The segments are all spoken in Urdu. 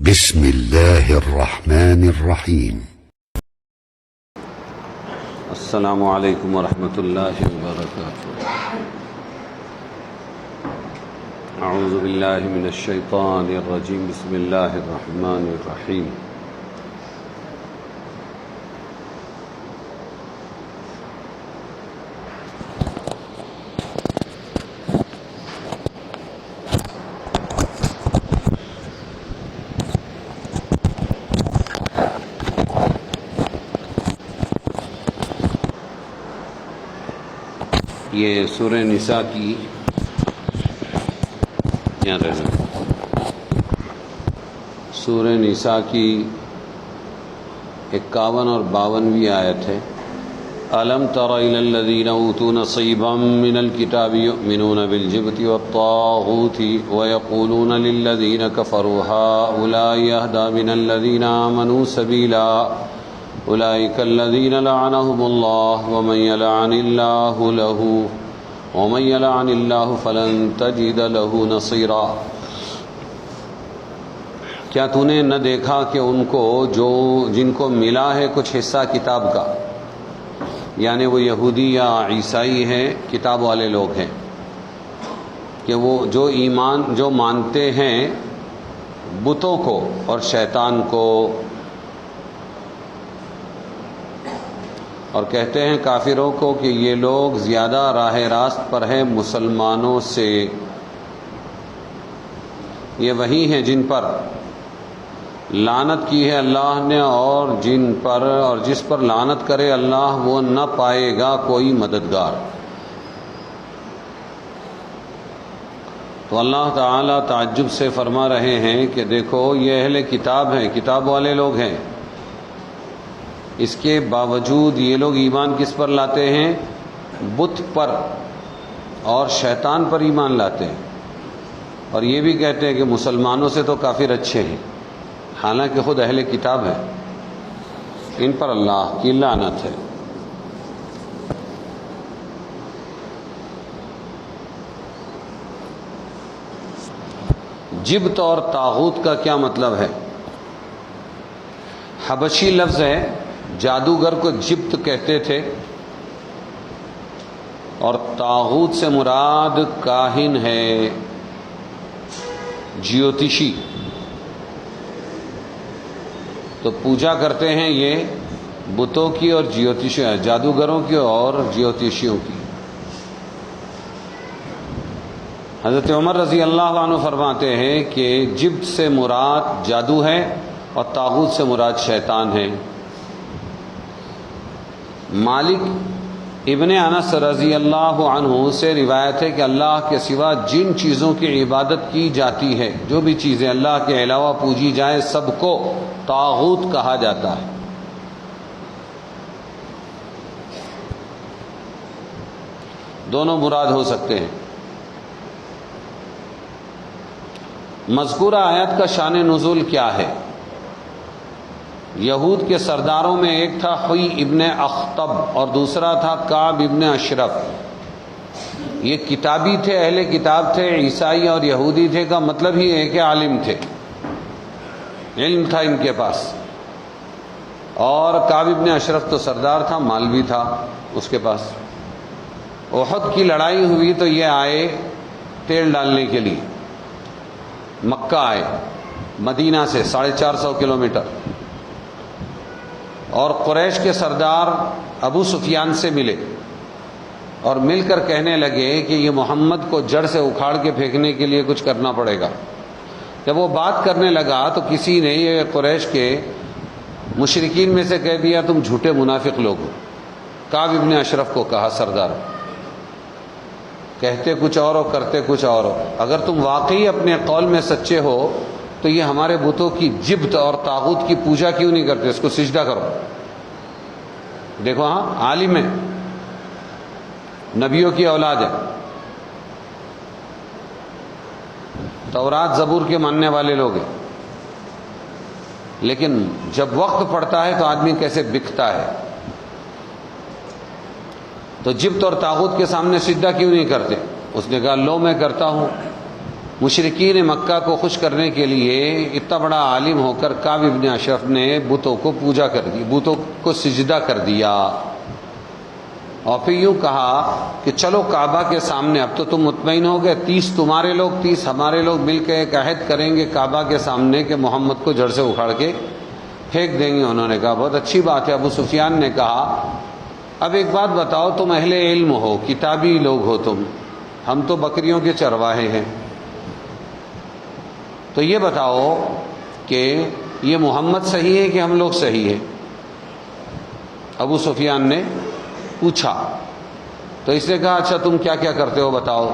بسم الله الرحمن الرحيم. السلام علیکم ورحمۃ اللہ وبرکاتہ۔ اعوذ باللہ من الشیطان الرجیم، بسم اللہ الرحمن الرحیم۔ یہ سورہ نساء کی سورہ نساء کی 51 اور 52ویں آیت ہے۔ أَلَمْ تَرَ إِلَى الَّذِينَ أُوتُوا نَصِيبًا مِّنَ الْكِتَابِ يُؤْمِنُونَ بِالْجِبْتِ وَالطَّاغُوتِ وَيَقُولُونَ لِلَّذِينَ كَفَرُوا هَٰؤُلَاءِ أَهْدَىٰ مِنَ الَّذِينَ آمَنُوا سَبِيلًا أولئك الذين لعنهم الله ومن يلعن الله فلن تجد له نصيرا۔ کیا تو نے نہ دیکھا کہ ان کو جن کو ملا ہے کچھ حصہ کتاب کا، یعنی وہ یہودی یا عیسائی ہیں، کتاب والے لوگ ہیں، کہ وہ جو مانتے ہیں بتوں کو اور شیطان کو، اور کہتے ہیں کافروں کو کہ یہ لوگ زیادہ راہ راست پر ہیں مسلمانوں سے۔ یہ وہی ہیں جن پر لعنت کی ہے اللہ نے، اور جس پر لعنت کرے اللہ وہ نہ پائے گا کوئی مددگار۔ تو اللہ تعالیٰ تعجب سے فرما رہے ہیں کہ دیکھو یہ اہل کتاب ہیں، کتاب والے لوگ ہیں، اس کے باوجود یہ لوگ ایمان کس پر لاتے ہیں؟ بت پر اور شیطان پر ایمان لاتے ہیں، اور یہ بھی کہتے ہیں کہ مسلمانوں سے تو کافر اچھے ہیں، حالانکہ خود اہل کتاب ہیں۔ ان پر اللہ کی لعنت ہے۔ جبت اور طاغوت کا کیا مطلب ہے؟ حبشی لفظ ہے، جادوگر کو جبت کہتے تھے، اور طاغوت سے مراد کاہن ہے، جیوتشی۔ تو پوجا کرتے ہیں یہ بتوں کی اور جادوگروں کی اور جیوتشیوں کی۔ حضرت عمر رضی اللہ عنہ فرماتے ہیں کہ جبت سے مراد جادو ہے اور طاغوت سے مراد شیطان ہے۔ مالک ابن انس رضی اللہ عنہ سے روایت ہے کہ اللہ کے سوا جن چیزوں کی عبادت کی جاتی ہے، جو بھی چیزیں اللہ کے علاوہ پوجی جائیں، سب کو طاغوت کہا جاتا ہے۔ دونوں مراد ہو سکتے ہیں۔ مذکورہ آیت کا شان نزول کیا ہے؟ یہود کے سرداروں میں ایک تھا حوی ابن اخطب اور دوسرا تھا کعب ابن اشرف۔ یہ کتابی تھے، اہل کتاب تھے، عیسائی اور یہودی تھے کا مطلب ہی ایک عالم تھے، علم تھا ان کے پاس۔ اور کعب ابن اشرف تو سردار تھا، مال بھی تھا اس کے پاس۔ احد کی لڑائی ہوئی تو یہ آئے تیل ڈالنے کے لیے، مکہ آئے، مدینہ سے 450 کلومیٹر، اور قریش کے سردار ابو سفیان سے ملے اور مل کر کہنے لگے کہ یہ محمد کو جڑ سے اکھاڑ کے پھینکنے کے لیے کچھ کرنا پڑے گا۔ جب وہ بات کرنے لگا تو کسی نے یہ قریش کے مشرکین میں سے کہہ دیا تم جھوٹے منافق لوگ ہو۔ کعب ابن اشرف کو کہا سردار، کہتے کچھ اور ہو کرتے کچھ اور ہو، اگر تم واقعی اپنے قول میں سچے ہو تو یہ ہمارے بتوں کی جبت اور طاغوت کی پوجا کیوں نہیں کرتے؟ اس کو سجدہ کرو۔ دیکھو ہاں، عالم ہے، نبیوں کی اولاد ہے، تورات زبور کے ماننے والے لوگ ہیں، لیکن جب وقت پڑتا ہے تو آدمی کیسے بکتا ہے۔ تو جبت اور طاغوت کے سامنے سجدہ کیوں نہیں کرتے؟ اس نے کہا لو میں کرتا ہوں، مشرکین مکہ کو خوش کرنے کے لیے اتنا بڑا عالم ہو کر کعب ابن اشرف نے بتوں کو پوجا کر دی، بتوں کو سجدہ کر دیا، اور پھر یوں کہا کہ چلو کعبہ کے سامنے، اب تو تم مطمئن ہو گئے، 30 تمہارے لوگ 30 ہمارے لوگ مل کے ایک عہد کریں گے کعبہ کے سامنے کہ محمد کو جڑ سے اکھاڑ کے پھینک دیں گے۔ انہوں نے کہا بہت اچھی بات ہے۔ ابو سفیان نے کہا اب ایک بات بتاؤ، تم اہل علم ہو، کتابی لوگ ہو تم، ہم تو بکریوں کے چرواہے ہیں، تو یہ بتاؤ کہ یہ محمد صحیح ہے کہ ہم لوگ صحیح ہیں؟ ابو سفیان نے پوچھا، تو اس نے کہا اچھا تم کیا کیا کرتے ہو بتاؤ۔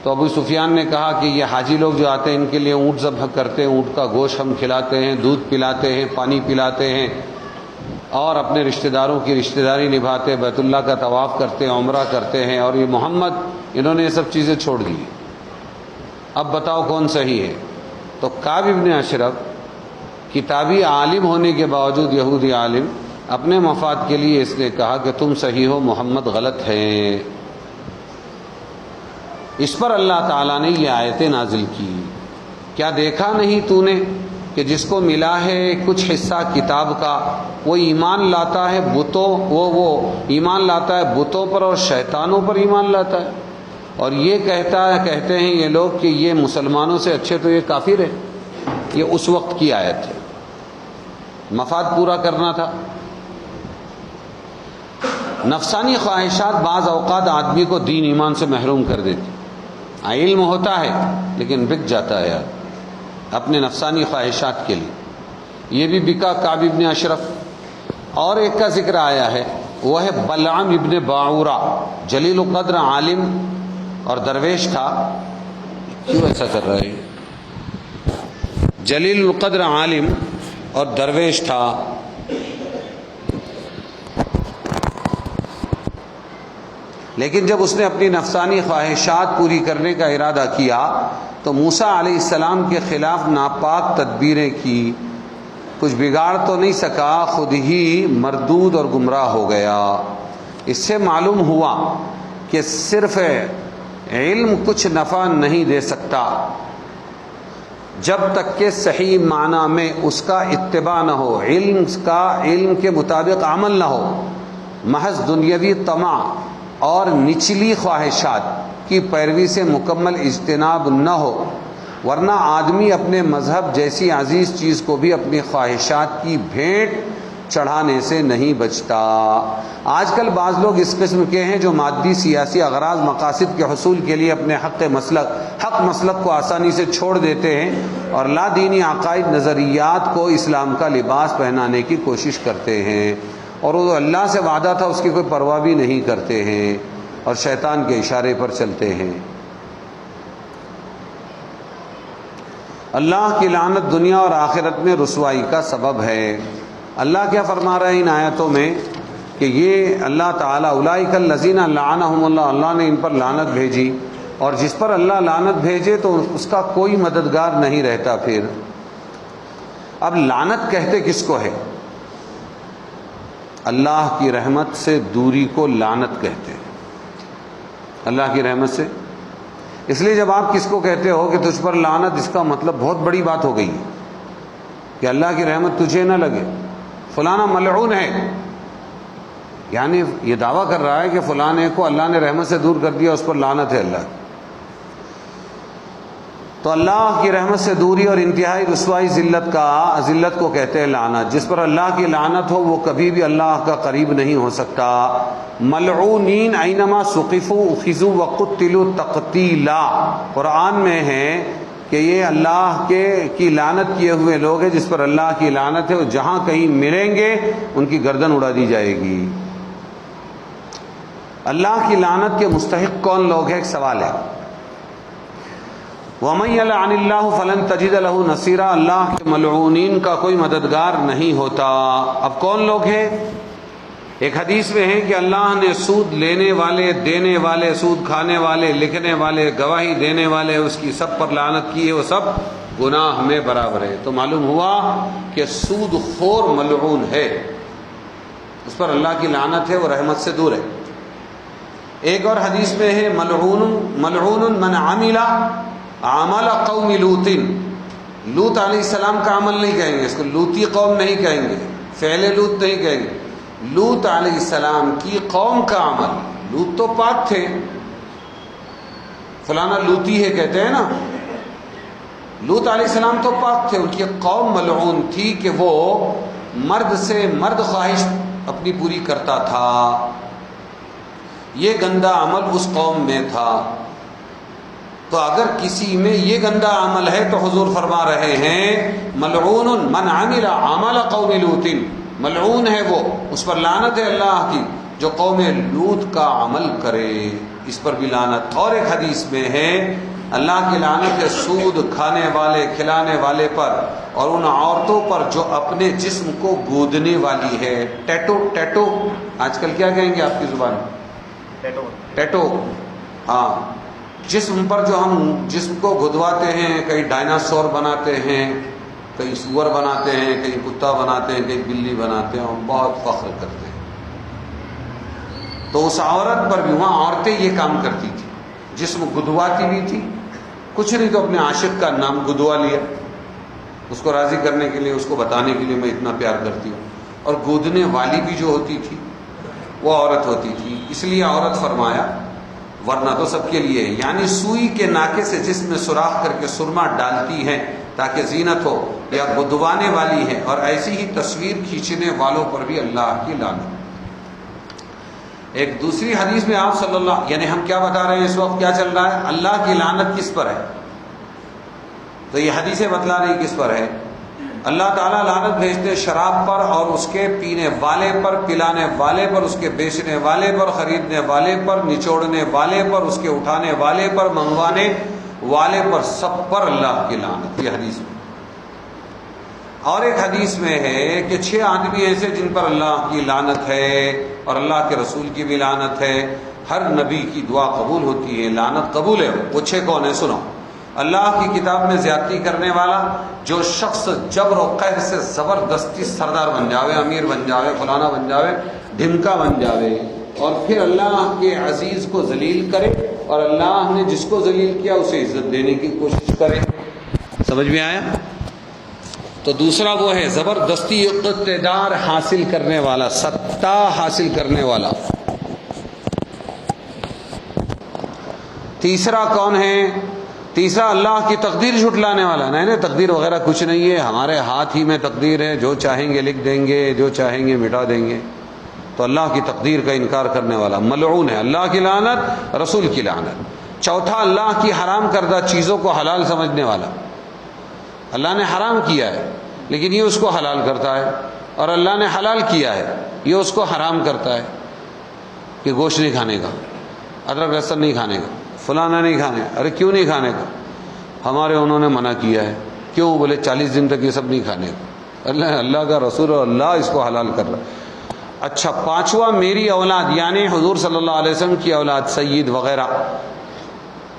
تو ابو سفیان نے کہا کہ یہ حاجی لوگ جو آتے ہیں ان کے لیے اونٹ ذبح کرتے ہیں، اونٹ کا گوشت ہم کھلاتے ہیں، دودھ پلاتے ہیں، پانی پلاتے ہیں، اور اپنے رشتہ داروں کی رشتہ داری نبھاتے، بیت اللہ کا طواف کرتے ہیں، عمرہ کرتے ہیں، اور یہ محمد انہوں نے یہ سب چیزیں چھوڑ دی، اب بتاؤ کون صحیح ہے؟ تو کعب ابن اشرف کتابی عالم ہونے کے باوجود، یہودی عالم، اپنے مفاد کے لیے اس نے کہا کہ تم صحیح ہو، محمد غلط ہے۔ اس پر اللہ تعالیٰ نے یہ آیتیں نازل کی، کیا دیکھا نہیں تو نے کہ جس کو ملا ہے کچھ حصہ کتاب کا، وہ ایمان لاتا ہے بتوں، وہ ایمان لاتا ہے بتوں پر اور شیطانوں پر ایمان لاتا ہے، اور یہ کہتے ہیں یہ لوگ کہ یہ مسلمانوں سے اچھے تو یہ کافر ہے۔ یہ اس وقت کی آیت ہے، مفاد پورا کرنا تھا۔ نفسانی خواہشات بعض اوقات آدمی کو دین ایمان سے محروم کر دیتی، علم ہوتا ہے لیکن بک جاتا ہے اپنے نفسانی خواہشات کے لیے، یہ بھی بکا کعب ابن اشرف۔ اور ایک کا ذکر آیا ہے، وہ ہے بلعام ابن باعورہ، جلیل القدر عالم اور درویش تھا۔ کیوں ایسا کر رہا ہے؟ جلیل القدر عالم اور درویش تھا، لیکن جب اس نے اپنی نفسانی خواہشات پوری کرنے کا ارادہ کیا تو موسیٰ علیہ السلام کے خلاف ناپاک تدبیریں کی، کچھ بگاڑ تو نہیں سکا، خود ہی مردود اور گمراہ ہو گیا۔ اس سے معلوم ہوا کہ صرف علم کچھ نفع نہیں دے سکتا جب تک کہ صحیح معنی میں اس کا اتباع نہ ہو، علم کے مطابق عمل نہ ہو، محض دنیاوی طمع اور نچلی خواہشات کی پیروی سے مکمل اجتناب نہ ہو، ورنہ آدمی اپنے مذہب جیسی عزیز چیز کو بھی اپنی خواہشات کی بھیٹ چڑھانے سے نہیں بچتا۔ آج کل بعض لوگ اس قسم کے ہیں جو مادی سیاسی اغراض مقاصد کے حصول کے لیے اپنے حق مسلک کو آسانی سے چھوڑ دیتے ہیں اور لا دینی عقائد نظریات کو اسلام کا لباس پہنانے کی کوشش کرتے ہیں، اور وہ اللہ سے وعدہ تھا اس کی کوئی پرواہ بھی نہیں کرتے ہیں اور شیطان کے اشارے پر چلتے ہیں۔ اللہ کی لعنت دنیا اور آخرت میں رسوائی کا سبب ہے۔ اللہ کیا فرما رہے ہیں ان آیتوں میں کہ یہ اللہ تعالیٰ اولئک الذین لعنہم اللہ، اللہ نے ان پر لعنت بھیجی، اور جس پر اللہ لعنت بھیجے تو اس کا کوئی مددگار نہیں رہتا۔ پھر اب لعنت کہتے کس کو ہے؟ اللہ کی رحمت سے دوری کو لعنت کہتے ہیں، اللہ کی رحمت سے۔ اس لیے جب آپ کس کو کہتے ہو کہ تجھ پر لعنت، اس کا مطلب بہت بڑی بات ہو گئی کہ اللہ کی رحمت تجھے نہ لگے، فلانا ملعون ہے، یعنی یہ دعویٰ کر رہا ہے کہ فلانے کو اللہ نے رحمت سے دور کر دیا، اس پر لعنت ہے اللہ کی۔ تو اللہ کی رحمت سے دوری اور انتہائی رسوائی ذلت کو کہتے ہیں لعنت۔ جس پر اللہ کی لعنت ہو وہ کبھی بھی اللہ کا قریب نہیں ہو سکتا۔ ملعونین اینما ثقفوا اخذوا وقتلوا تقتیلا، قرآن میں ہے کہ یہ اللہ کی لعنت کیے ہوئے لوگ ہیں جس پر اللہ کی لعنت ہے، اور جہاں کہیں ملیں گے ان کی گردن اڑا دی جائے گی۔ اللہ کی لعنت کے مستحق کون لوگ ہیں؟ ایک سوال ہے۔ وَمَن يَلْعَنِ اللَّهُ فَلَن تَجِدَ لَهُ نَصِيرًا، اللہ کے ملعونین کا کوئی مددگار نہیں ہوتا۔ اب کون لوگ ہیں؟ ایک حدیث میں ہے کہ اللہ نے سود لینے والے، دینے والے، سود کھانے والے، لکھنے والے، گواہی دینے والے، اس کی سب پر لعنت کی ہے، وہ سب گناہ میں برابر ہے۔ تو معلوم ہوا کہ سود خور ملعون ہے، اس پر اللہ کی لعنت ہے، وہ رحمت سے دور ہے۔ ایک اور حدیث میں ہے ملعون من عمل عمل قوم لوط، لوط علیہ السلام کا عمل نہیں کہیں گے، اس کو لوطی قوم نہیں کہیں گے، فعل لوط نہیں کہیں گے، لوط علیہ السلام کی قوم کا عمل. لوط تو پاک تھے، فلانا لوطی ہے کہتے ہیں نا. لوط علیہ السلام تو پاک تھے، ان کی قوم ملعون تھی کہ وہ مرد سے مرد خواہش اپنی پوری کرتا تھا. یہ گندا عمل اس قوم میں تھا. تو اگر کسی میں یہ گندا عمل ہے تو حضور فرما رہے ہیں ملعون من عمل عمل قوم لوط، ملعون ہے وہ، اس پر لعنت ہے اللہ کی جو قوم لوط کا عمل کرے، اس پر بھی لعنت. اور ایک حدیث میں ہے اللہ کی لعنت ہے سود کھانے والے کھلانے والے پر، اور ان عورتوں پر جو اپنے جسم کو گودنے والی ہے. ٹیٹو آج کل کیا کہیں گے آپ کی زبان میں؟ ٹیٹو. ہاں، جسم پر جو ہم جسم کو گدواتے ہیں، کئی ڈائناسور بناتے ہیں، کئی سور بناتے ہیں، کئی کتا بناتے ہیں، کئی بلی بناتے ہیں، ہم بہت فخر کرتے ہیں. تو اس عورت پر بھی، وہاں عورتیں یہ کام کرتی تھی، جسم گدواتی بھی تھی، کچھ نہیں تو اپنے عاشق کا نام گدوا لیا، اس کو راضی کرنے کے لیے، اس کو بتانے کے لیے میں اتنا پیار کرتی ہوں. اور گودنے والی بھی جو ہوتی تھی وہ عورت ہوتی تھی. اس لیے عورت فرمایا، ورنہ تو سب کے لیے ہے. یعنی سوئی کے ناکے سے جسم میں سوراخ کر کے سرما ڈالتی ہیں تاکہ زینت ہو، یا گدوانے والی ہے، اور ایسی ہی تصویر کھینچنے والوں پر بھی اللہ کی لعنت. ایک دوسری حدیث میں آپ صلی اللہ، یعنی ہم کیا بتا رہے ہیں اس وقت، کیا چل رہا ہے؟ اللہ کی لعنت کس پر ہے؟ تو یہ حدیثیں بتلا رہی کس پر ہے. اللہ تعالیٰ لعنت بھیجتے شراب پر، اور اس کے پینے والے پر، پلانے والے پر، اس کے بیچنے والے پر، خریدنے والے پر، نچوڑنے والے پر، اس کے اٹھانے والے پر، منگوانے والے پر، سب پر اللہ کی لعنت. یہ حدیث میں. اور ایک حدیث میں ہے کہ 6 آدمی ایسے جن پر اللہ کی لعنت ہے، اور اللہ کے رسول کی بھی لعنت ہے. ہر نبی کی دعا قبول ہوتی ہے، لعنت قبول ہے. وہ 6 کون ہے؟ سنو. اللہ کی کتاب میں زیادتی کرنے والا، جو شخص جبر و قہر سے زبردستی سردار بن جاوے، امیر بن جاوے، فلانا بن جاوے، ڈھمکا بن جاوے، اور پھر اللہ کے عزیز کو ذلیل کرے، اور اللہ نے جس کو ذلیل کیا اسے عزت دینے کی کوشش کرے. سمجھ میں آیا؟ تو دوسرا وہ ہے زبردستی اقتدار حاصل کرنے والا، ستا حاصل کرنے والا. تیسرا کون ہے؟ تیسرا اللہ کی تقدیر جھٹلانے والا. نہیں تقدیر وغیرہ کچھ نہیں ہے، ہمارے ہاتھ ہی میں تقدیر ہے، جو چاہیں گے لکھ دیں گے، جو چاہیں گے مٹا دیں گے. تو اللہ کی تقدیر کا انکار کرنے والا ملعون ہے. اللہ کی لعنت، رسول کی لعنت. چوتھا اللہ کی حرام کردہ چیزوں کو حلال سمجھنے والا. اللہ نے حرام کیا ہے لیکن یہ اس کو حلال کرتا ہے، اور اللہ نے حلال کیا ہے یہ اس کو حرام کرتا ہے. کہ گوشت نہیں کھانے کا، ادرک لہسن نہیں کھانے کا، فلانا نہیں کھانے. ارے کیوں نہیں کھانے کا؟ ہمارے انہوں نے منع کیا ہے. کیوں؟ بولے 40 دن تک یہ سب نہیں کھانے کا. اللہ کا رسول اور اللہ اس کو حلال کر رہا ہے. اچھا، پانچواں میری اولاد، یعنی حضور صلی اللہ علیہ وسلم کی اولاد، سید وغیرہ،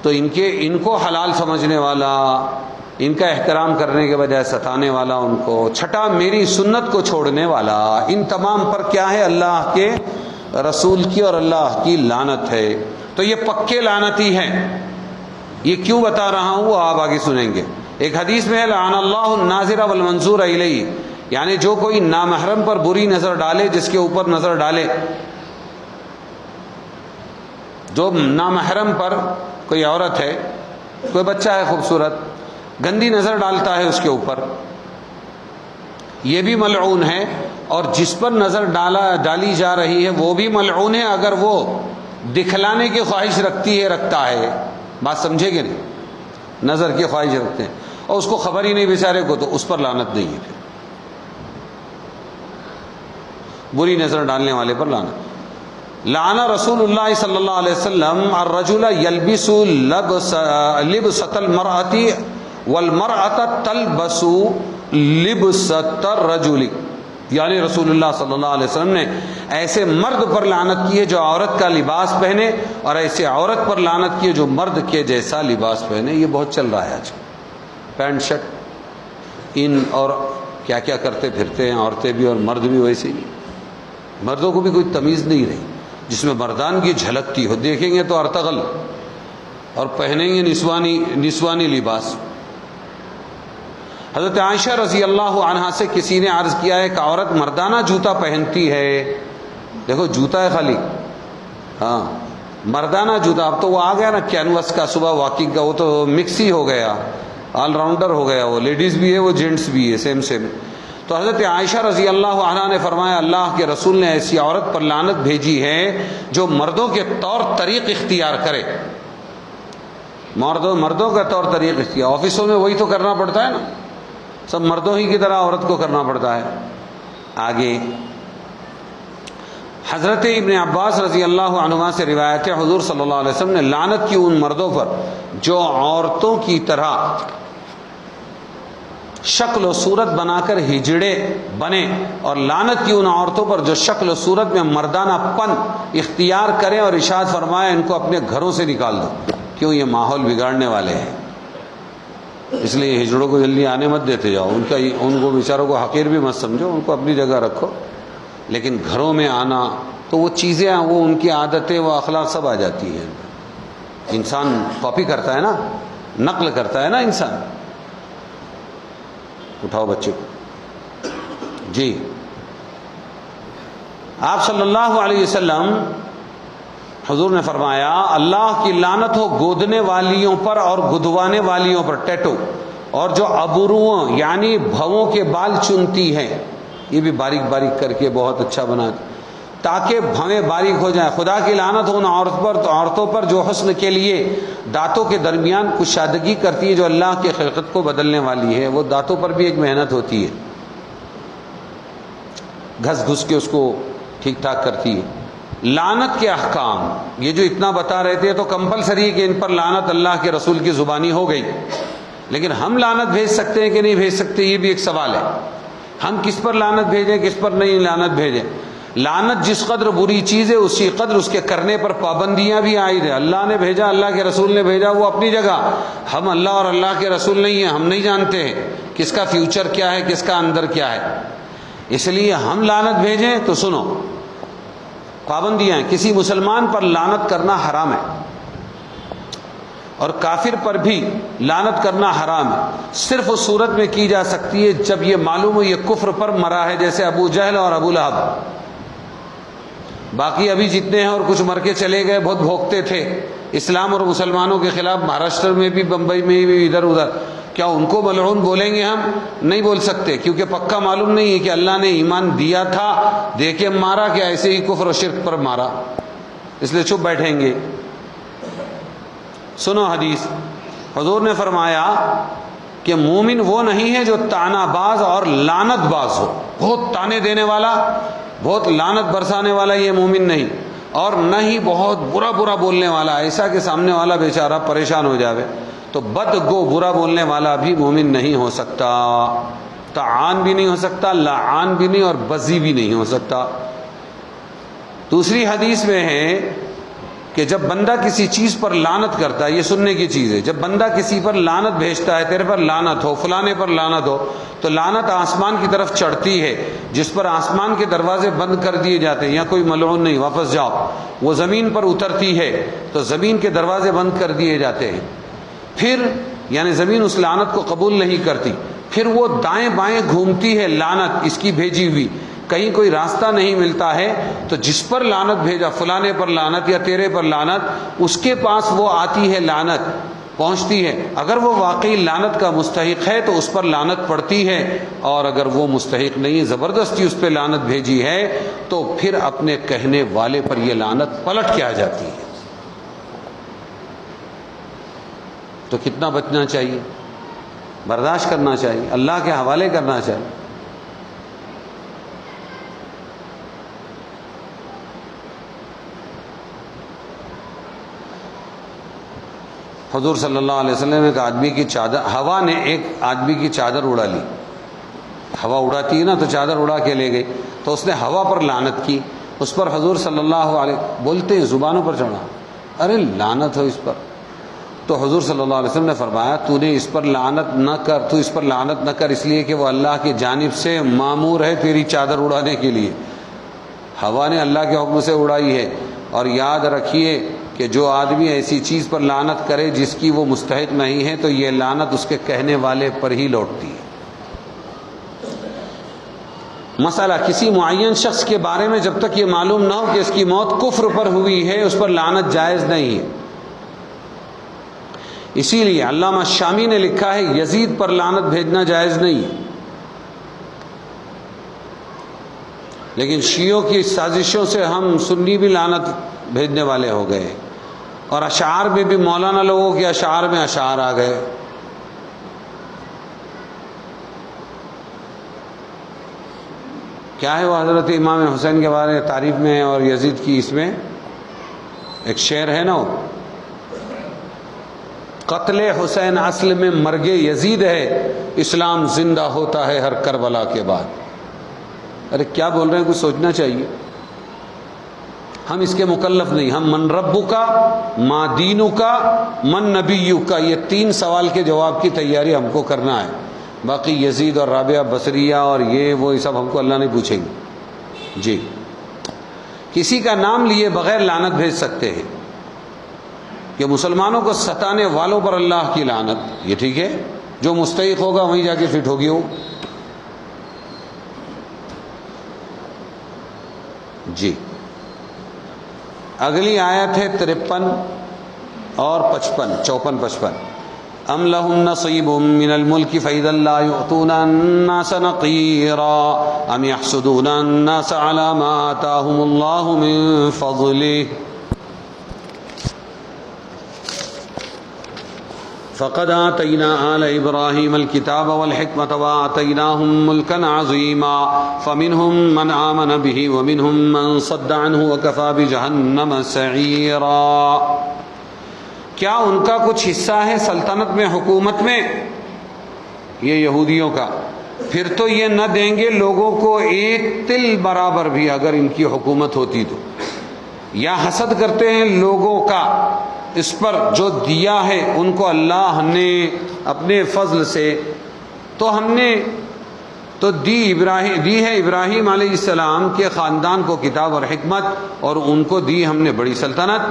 تو ان کو حلال سمجھنے والا، ان کا احترام کرنے کے بجائے ستانے والا ان کو. چھٹا میری سنت کو چھوڑنے والا. ان تمام پر کیا ہے؟ اللہ کے رسول کی اور اللہ کی لعنت ہے. تو یہ پکے لعنتی ہیں. یہ کیوں بتا رہا ہوں وہ آپ آگے سنیں گے. ایک حدیث میں ہے لعن اللہ الناظر والمنظور الیہ، یعنی جو کوئی نامحرم پر بری نظر ڈالے، جس کے اوپر نظر ڈالے، جو نامحرم پر، کوئی عورت ہے، کوئی بچہ ہے خوبصورت، گندی نظر ڈالتا ہے اس کے اوپر، یہ بھی ملعون ہے. اور جس پر نظر ڈالی جا رہی ہے وہ بھی ملعون ہے اگر وہ دکھلانے کی خواہش رکھتا ہے. بات سمجھے گے نہیں؟ نظر کی خواہش رکھتے ہیں اور اس کو خبر ہی نہیں بیچارے کو، تو اس پر لعنت نہیں ہے. بری نظر ڈالنے والے پر لعنت. لعن رسول اللہ صلی اللہ علیہ وسلم الرجل یلبس لبسۃ المرأة والمرأة تلبس لبسۃ الرجل، یعنی رسول اللہ صلی اللہ علیہ وسلم نے ایسے مرد پر لعنت کی ہے جو عورت کا لباس پہنے، اور ایسے عورت پر لعنت کی ہے جو مرد کے جیسا لباس پہنے. یہ بہت چل رہا ہے آج. پینٹ شرٹ ان اور کیا کیا کرتے پھرتے ہیں عورتیں بھی اور مرد بھی ویسے ہی. مردوں کو بھی کوئی تمیز نہیں رہی. جس میں مردان کی جھلکتی ہو دیکھیں گے تو ارتغل، اور پہنیں گے نسوانی لباس۔ حضرت عائشہ رضی اللہ عنہا سے کسی نے عرض کیا ہے کہ عورت مردانہ جوتا پہنتی ہے، دیکھو جوتا ہے خالی، ہاں مردانہ جوتا، اب تو وہ آ گیا نا کینوس کا، صبح واکنگ کا، وہ تو مکس ہی ہو گیا، آل راؤنڈر ہو گیا، وہ لیڈیز بھی ہے وہ جینٹس بھی ہے، سیم۔ تو حضرت عائشہ رضی اللہ عنہا نے فرمایا اللہ کے رسول نے ایسی عورت پر لعنت بھیجی ہے جو مردوں کے طور طریق اختیار کرے، مردوں کا طور طریق اختیار، آفسوں میں وہی تو کرنا پڑتا ہے نا، سب مردوں ہی کی طرح عورت کو کرنا پڑتا ہے۔ آگے حضرت ابن عباس رضی اللہ عنہما سے روایت ہے حضور صلی اللہ علیہ وسلم نے لعنت کی ان مردوں پر جو عورتوں کی طرح شکل و صورت بنا کر ہجڑے بنے، اور لعنت کی ان عورتوں پر جو شکل و صورت میں مردانہ پن اختیار کریں، اور ارشاد فرمایا ان کو اپنے گھروں سے نکال دو، کیوں یہ ماحول بگاڑنے والے ہیں، اس لیے ہجڑوں کو جلدی آنے مت دیتے جاؤ، ان کو بیچاروں کو حقیر بھی مت سمجھو، ان کو اپنی جگہ رکھو، لیکن گھروں میں آنا تو وہ چیزیں، وہ ان کی عادتیں، وہ اخلاق سب آ جاتی ہیں۔ انسان کاپی کرتا ہے نا، نقل کرتا ہے نا انسان۔ اٹھاؤ بچے کو جی۔ آپ صلی اللہ علیہ وسلم حضور نے فرمایا اللہ کی لعنت ہو گودنے والیوں پر اور گدوانے والیوں پر، ٹیٹو، اور جو ابروؤں یعنی بھووں کے بال چنتی ہے، یہ بھی باریک باریک کر کے بہت اچھا بنا تاکہ بھویں باریک ہو جائیں۔ خدا کی لعنت ہو ان عورتوں پر جو حسن کے لیے دانتوں کے درمیان کشادگی کرتی ہے، جو اللہ کی خلقت کو بدلنے والی ہے، وہ دانتوں پر بھی ایک محنت ہوتی ہے، گھس گھس کے اس کو ٹھیک ٹھاک کرتی ہے۔ لعنت کے احکام یہ جو اتنا بتا رہے تھے تو کمپلسری ہے کہ ان پر لعنت اللہ کے رسول کی زبانی ہو گئی، لیکن ہم لعنت بھیج سکتے ہیں کہ نہیں بھیج سکتے، یہ بھی ایک سوال ہے۔ ہم کس پر لعنت بھیجیں، کس پر نہیں لعنت بھیجیں؟ لعنت جس قدر بری چیز ہے اسی قدر اس کے کرنے پر پابندیاں بھی عائد ہیں۔ اللہ نے بھیجا، اللہ کے رسول نے بھیجا، وہ اپنی جگہ، ہم اللہ اور اللہ کے رسول نہیں ہیں، ہم نہیں جانتے ہیں کس کا فیوچر کیا ہے، کس کا اندر کیا ہے، اس لیے ہم لعنت بھیجیں تو سنو پابندیاں ہیں۔ کسی مسلمان پر لعنت کرنا حرام ہے، اور کافر پر بھی لعنت کرنا حرام ہے، صرف اس صورت میں کی جا سکتی ہے جب یہ معلوم ہو یہ کفر پر مرا ہے، جیسے ابو جہل اور ابو لہب۔ باقی ابھی جتنے ہیں اور کچھ مر کے چلے گئے، بہت بھوگتے تھے اسلام اور مسلمانوں کے خلاف، مہاراشٹر میں بھی، بمبئی میں بھی، ادھر ادھر، کیا ان کو ملعون بولیں گے؟ ہم نہیں بول سکتے، کیونکہ پکا معلوم نہیں ہے کہ اللہ نے ایمان دیا تھا دے کے مارا کہ ایسے ہی کفر و شرک پر مارا، اس لیے چپ بیٹھیں گے۔ سنو حدیث، حضور نے فرمایا کہ مومن وہ نہیں ہے جو طعنہ باز اور لعنت باز ہو، بہت طعنے دینے والا، بہت لعنت برسانے والا، یہ مومن نہیں، اور نہ ہی بہت برا برا بولنے والا، ایسا کہ سامنے والا بیچارہ پریشان ہو جاوے، تو بد گو برا بولنے والا بھی مومن نہیں ہو سکتا، طعان بھی نہیں ہو سکتا، لعان بھی نہیں، اور بزی بھی نہیں ہو سکتا۔ دوسری حدیث میں ہے کہ جب بندہ کسی چیز پر لعنت کرتا ہے، یہ سننے کی چیز ہے، جب بندہ کسی پر لعنت بھیجتا ہے، تیرے پر لعنت ہو، فلانے پر لعنت ہو، تو لعنت آسمان کی طرف چڑھتی ہے، جس پر آسمان کے دروازے بند کر دیے جاتے ہیں، یا کوئی ملعون نہیں، واپس جاؤ، وہ زمین پر اترتی ہے تو زمین کے دروازے بند کر دیے جاتے ہیں، پھر یعنی زمین اس لعنت کو قبول نہیں کرتی، پھر وہ دائیں بائیں گھومتی ہے لعنت اس کی بھیجی ہوئی، کہیں کوئی راستہ نہیں ملتا ہے، تو جس پر لعنت بھیجا، فلانے پر لعنت یا تیرے پر لعنت، اس کے پاس وہ آتی ہے لعنت، پہنچتی ہے، اگر وہ واقعی لعنت کا مستحق ہے تو اس پر لعنت پڑتی ہے، اور اگر وہ مستحق نہیں، زبردستی اس پہ لعنت بھیجی ہے، تو پھر اپنے کہنے والے پر یہ لعنت پلٹ کے آ جاتی ہے۔ تو کتنا بچنا چاہیے، برداشت کرنا چاہیے، اللہ کے حوالے کرنا چاہیے۔ حضور صلی اللہ علیہ وسلم ایک آدمی کی چادر، ہوا نے ایک آدمی کی چادر اڑا لی، ہوا اڑاتی ہے نا تو چادر اڑا کے لے گئی، تو اس نے ہوا پر لعنت کی، اس پر حضور صلی اللہ علیہ بولتے ہیں زبانوں پر چڑھا، ارے لعنت ہو اس پر، تو حضور صلی اللہ علیہ وسلم نے فرمایا تو نے اس پر لعنت نہ کر، تو اس پر لعنت نہ کر، اس لیے کہ وہ اللہ کی جانب سے مامور ہے تیری چادر اڑانے کے لیے، ہوا نے اللہ کے حکم سے اڑائی ہے، اور یاد رکھیے کہ جو آدمی ایسی چیز پر لعنت کرے جس کی وہ مستحق نہیں ہے تو یہ لعنت اس کے کہنے والے پر ہی لوٹتی ہے۔ مسئلہ کسی معین شخص کے بارے میں جب تک یہ معلوم نہ ہو کہ اس کی موت کفر پر ہوئی ہے اس پر لعنت جائز نہیں ہے۔ اسی لیے علامہ شامی نے لکھا ہے یزید پر لعنت بھیجنا جائز نہیں ہے، لیکن شیعوں کی سازشوں سے ہم سنی بھی لعنت بھیجنے والے ہو گئے، اور اشعار میں بھی مولانا لوگوں کے اشعار میں اشعار آ گئے۔ کیا ہے وہ حضرت امام حسین کے بارے تعریف میں ہے، اور یزید کی اس میں ایک شعر ہے نا، وہ قتل حسین اصل میں مرگ یزید ہے، اسلام زندہ ہوتا ہے ہر کربلا کے بعد۔ ارے کیا بول رہے ہیں، کچھ سوچنا چاہیے۔ ہم اس کے مکلف نہیں، ہم من ربو کا، ما دینو کا، من نبیو کا، یہ 3 سوال کے جواب کی تیاری ہم کو کرنا ہے۔ باقی یزید اور رابعہ بصریہ اور یہ وہ سب ہم کو اللہ نہیں پوچھیں گے۔ جی، کسی کا نام لیے بغیر لعنت بھیج سکتے ہیں کہ مسلمانوں کو ستانے والوں پر اللہ کی لعنت، یہ ٹھیک ہے، جو مستحق ہوگا وہیں جا کے فٹ ہوگی وہ۔ جی، اگلی آیت ہے 53 اور 55، 54 55۔ ام لهم نصیب من الملک فاذا لا يؤتون الناس نقیرا ام يحسدون الناس على ما آتاهم الله من فضله فقد آتينا آل إبراهيم الكتاب والحكمة وآتيناهم ملكا عظيما فمنهم من آمن به ومنهم من صد عنه وكفى بجهنم سعيرا۔ کیا ان کا کچھ حصہ ہے سلطنت میں، حکومت میں؟ یہ یہودیوں کا۔ پھر تو یہ نہ دیں گے لوگوں کو ایک تل برابر بھی اگر ان کی حکومت ہوتی تو، یا حسد کرتے ہیں لوگوں کا اس پر جو دیا ہے ان کو اللہ نے اپنے فضل سے، تو ہم نے تو دی ہے ابراہیم علیہ السلام کے خاندان کو کتاب اور حکمت، اور ان کو دی ہم نے بڑی سلطنت۔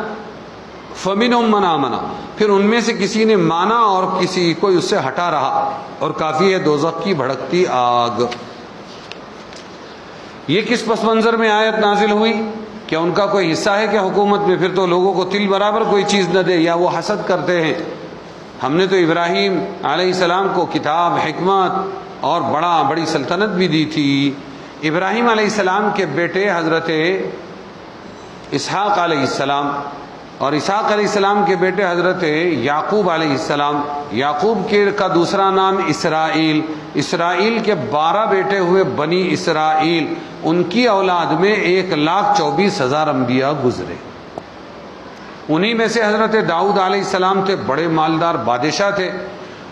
فَمِنْهُمْ مَنْ آمَنَ، پھر ان میں سے کسی نے مانا اور کسی کوئی اس سے ہٹا رہا، اور کافی ہے دوزخ کی بھڑکتی آگ۔ یہ کس پس منظر میں آیت نازل ہوئی؟ کیا ان کا کوئی حصہ ہے کہ حکومت میں؟ پھر تو لوگوں کو تل برابر کوئی چیز نہ دے، یا وہ حسد کرتے ہیں۔ ہم نے تو ابراہیم علیہ السلام کو کتاب، حکمت اور بڑی سلطنت بھی دی تھی۔ ابراہیم علیہ السلام کے بیٹے حضرت اسحاق علیہ السلام، اور اسحاق علیہ السلام کے بیٹے حضرت یعقوب علیہ السلام، یعقوب کا دوسرا نام اسرائیل، اسرائیل کے 12 بیٹے ہوئے بنی اسرائیل، ان کی اولاد میں 1,24,000 انبیاء گزرے۔ انہی میں سے حضرت داؤد علیہ السلام تھے، بڑے مالدار بادشاہ تھے۔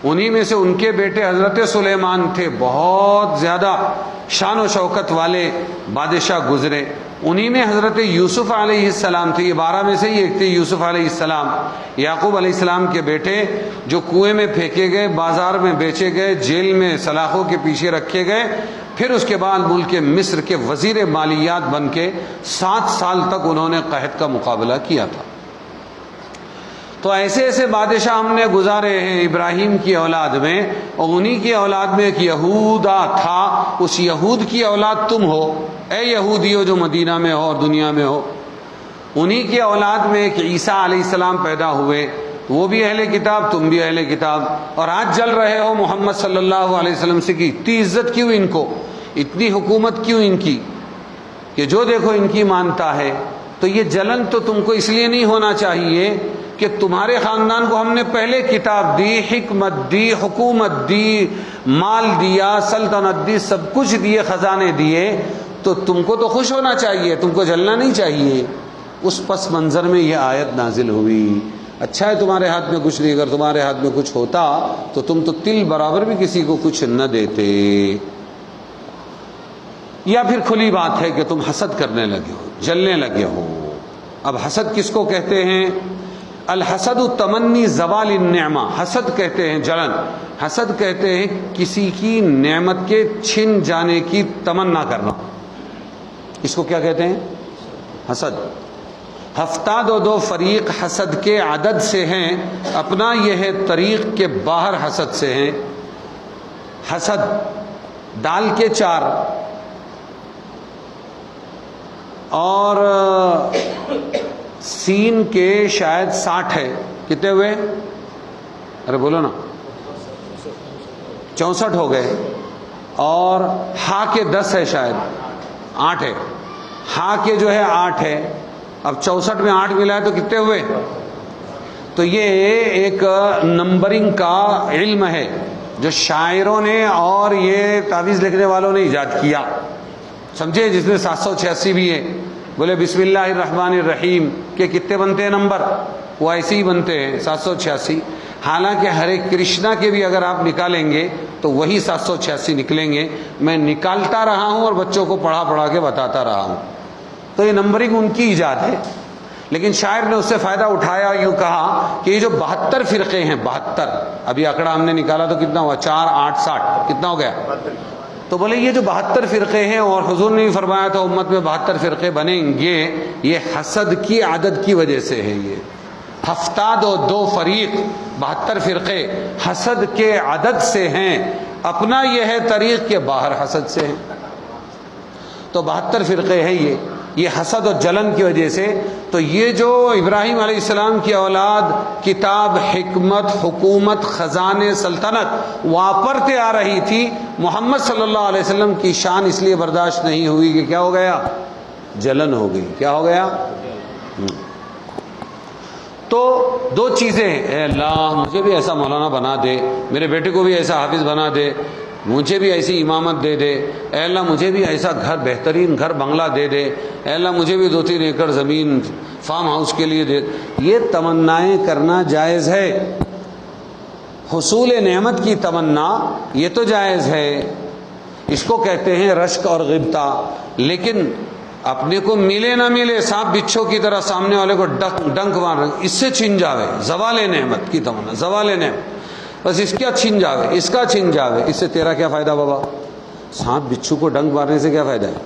انہی میں سے ان کے بیٹے حضرت سلیمان تھے، بہت زیادہ شان و شوکت والے بادشاہ گزرے۔ انہی میں حضرت یوسف علیہ السلام تھے، یہ 12 میں سے ہی ایک تھے یوسف علیہ السلام، یعقوب علیہ السلام کے بیٹے، جو کنویں میں پھینکے گئے، بازار میں بیچے گئے، جیل میں سلاخوں کے پیچھے رکھے گئے، پھر اس کے بعد ملک مصر کے وزیر مالیات بن کے 7 سال تک انہوں نے قحط کا مقابلہ کیا تھا۔ تو ایسے ایسے بادشاہ ہم نے گزارے ہیں ابراہیم کی اولاد میں، اور انہی کی اولاد میں ایک یہودا تھا، اس یہود کی اولاد تم ہو، اے یہودیو جو مدینہ میں ہو اور دنیا میں ہو۔ انہی کی اولاد میں ایک عیسیٰ علیہ السلام پیدا ہوئے، وہ بھی اہل کتاب، تم بھی اہل کتاب، اور آج جل رہے ہو محمد صلی اللہ علیہ وسلم سے کی اتنی عزت کیوں ان کو، اتنی حکومت کیوں ان کی، کہ جو دیکھو ان کی مانتا ہے۔ تو یہ جلن تو تم کو اس لیے نہیں ہونا چاہیے کہ تمہارے خاندان کو ہم نے پہلے کتاب دی، حکمت دی، حکومت دی، مال دیا، سلطنت دی، سب کچھ دیے، خزانے دیے، تو تم کو تو خوش ہونا چاہیے، تم کو جلنا نہیں چاہیے۔ اس پس منظر میں یہ آیت نازل ہوئی۔ اچھا ہے تمہارے ہاتھ میں کچھ نہیں، اگر تمہارے ہاتھ میں کچھ ہوتا تو تم تو تل برابر بھی کسی کو کچھ نہ دیتے۔ یا پھر کھلی بات ہے کہ تم حسد کرنے لگے ہو، جلنے لگے ہو۔ اب حسد کس کو کہتے ہیں؟ الحسد تمنی زوال النعمہ، حسد کہتے ہیں جلن، حسد کہتے ہیں کسی کی نعمت کے چھن جانے کی تمنا کرنا، اس کو کیا کہتے ہیں؟ حسد۔ ہفتہ دو فریق حسد کے عدد سے ہیں، اپنا یہ ہے طریق کے باہر حسد سے ہیں۔ حسد دال کے 4 اور سین کے شاید 60 ہے، کتنے ہوئے؟ ارے بولو نا، 64 ہو گئے، اور ہا کے 10 ہے، شاید 8 ہے، ہا کے جو ہے 8 ہے، اب 64 میں 8 ملا ہے تو کتنے ہوئے؟ تو یہ ایک نمبرنگ کا علم ہے جو شاعروں نے اور یہ تعویذ لکھنے والوں نے ایجاد کیا، سمجھے؟ جس میں 786 بھی ہے۔ بولے بسم اللہ الرحمن الرحیم کے کتنے بنتے ہیں نمبر؟ وہ ایسے ہی بنتے ہیں 786۔ حالانکہ ہرے کرشنا کے بھی اگر آپ نکالیں گے تو وہی 786 نکلیں گے۔ میں نکالتا رہا ہوں اور بچوں کو پڑھا کے بتاتا رہا ہوں، تو یہ نمبرنگ ان کی ایجاد ہے۔ لیکن شاعر نے اس سے فائدہ اٹھایا، یوں کہا کہ یہ جو 72 فرقے ہیں، 72، ابھی آنکڑا ہم نے نکالا تو کتنا ہوا؟ 4 8 60، کتنا ہو گیا؟ تو بولے یہ جو 72 فرقے ہیں، اور حضور نے بھی فرمایا تھا امت میں 72 فرقے بنیں گے، یہ حسد کی عدد کی وجہ سے ہے۔ یہ ہفتاد و 2 فریق 72 فرقے حسد کے عدد سے ہیں، اپنا یہ ہے طریق کے باہر حسد سے ہیں۔ تو 72 فرقے ہیں یہ حسد و جلن کی وجہ سے۔ تو یہ جو ابراہیم علیہ السلام کی اولاد کتاب، حکمت، حکومت، خزانے، سلطنت واپرتے آ رہی تھی، محمد صلی اللہ علیہ وسلم کی شان اس لیے برداشت نہیں ہوئی کہ کیا ہو گیا؟ جلن ہو گئی۔ کیا ہو گیا؟ تو 2 چیزیں، اے اللہ مجھے بھی ایسا مولانا بنا دے، میرے بیٹے کو بھی ایسا حافظ بنا دے، مجھے بھی ایسی امامت دے دے، اے اللہ مجھے بھی ایسا گھر، بہترین گھر بنگلہ دے دے، اے اللہ مجھے بھی 2-3 ایکڑ زمین فارم ہاؤس کے لیے دے۔ یہ تمنائیں کرنا جائز ہے، حصول نعمت کی تمنا یہ تو جائز ہے، اس کو کہتے ہیں رشک اور غبطہ۔ لیکن اپنے کو ملے نہ ملے، سانپ بچھو کی طرح سامنے والے کو ڈنک مار، اس سے چھن جاوے، زوال نعمت کی تمنا، زوال نعمت، بس اس کا چھن جاوے، اس کا چھن جاوے، اس سے تیرا کیا فائدہ بابا؟ سانپ بچھو کو ڈنک مارنے سے کیا فائدہ ہے؟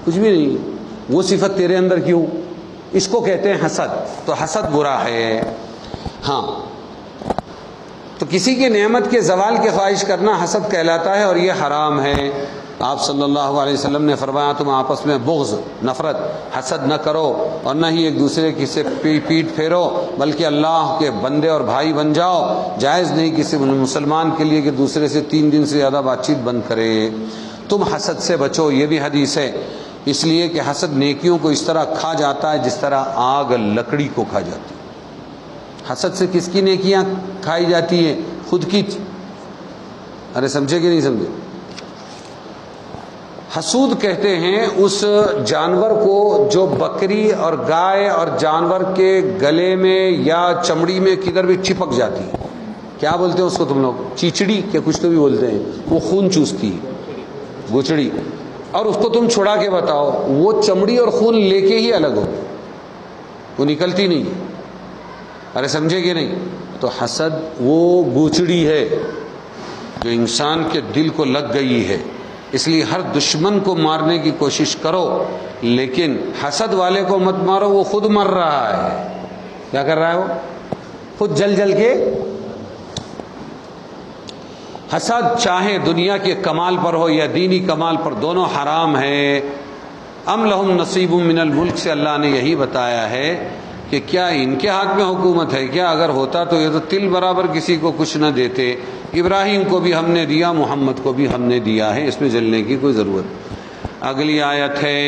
کچھ بھی نہیں۔ وہ صفت تیرے اندر کیوں؟ اس کو کہتے ہیں حسد۔ تو حسد برا ہے۔ ہاں، تو کسی کی نعمت کے زوال کی خواہش کرنا حسد کہلاتا ہے، اور یہ حرام ہے۔ آپ صلی اللہ علیہ وسلم نے فرمایا تم آپس میں بغض، نفرت، حسد نہ کرو، اور نہ ہی ایک دوسرے کی سے پیٹ پھیرو، بلکہ اللہ کے بندے اور بھائی بن جاؤ۔ جائز نہیں کسی مسلمان کے لیے کہ دوسرے سے 3 دن سے زیادہ بات چیت بند کرے۔ تم حسد سے بچو، یہ بھی حدیث ہے، اس لیے کہ حسد نیکیوں کو اس طرح کھا جاتا ہے جس طرح آگ لکڑی کو کھا جاتی ہے۔ حسد سے کس کی نیکیاں کھائی جاتی ہیں؟ خود کی۔ ارے سمجھے کہ نہیں سمجھے؟ حسود کہتے ہیں اس جانور کو جو بکری اور گائے اور جانور کے گلے میں یا چمڑی میں کدھر بھی چپک جاتی ہے۔ کیا بولتے ہیں اس کو تم لوگ؟ چیچڑی کے کچھ تو بھی بولتے ہیں، وہ خون چوستی ہے، گچڑی، اور اس کو تم چھڑا کے بتاؤ، وہ چمڑی اور خون لے کے ہی الگ ہو، وہ نکلتی نہیں۔ ارے سمجھے کہ نہیں؟ تو حسد وہ گوچڑی ہے جو انسان کے دل کو لگ گئی ہے۔ اس لیے ہر دشمن کو مارنے کی کوشش کرو، لیکن حسد والے کو مت مارو، وہ خود مر رہا ہے۔ کیا کر رہا ہے؟ وہ خود جل جل کے۔ حسد چاہے دنیا کے کمال پر ہو یا دینی کمال پر، دونوں حرام ہے۔ ام لہم نصیب من الملک سے اللہ نے یہی بتایا ہے کہ کیا ان کے ہاتھ میں حکومت ہے کیا؟ اگر ہوتا تو یہ تو تل برابر کسی کو کچھ نہ دیتے۔ ابراہیم کو بھی ہم نے دیا، محمد کو بھی ہم نے دیا ہے، اس میں جلنے کی کوئی ضرورت۔ اگلی آیت ہے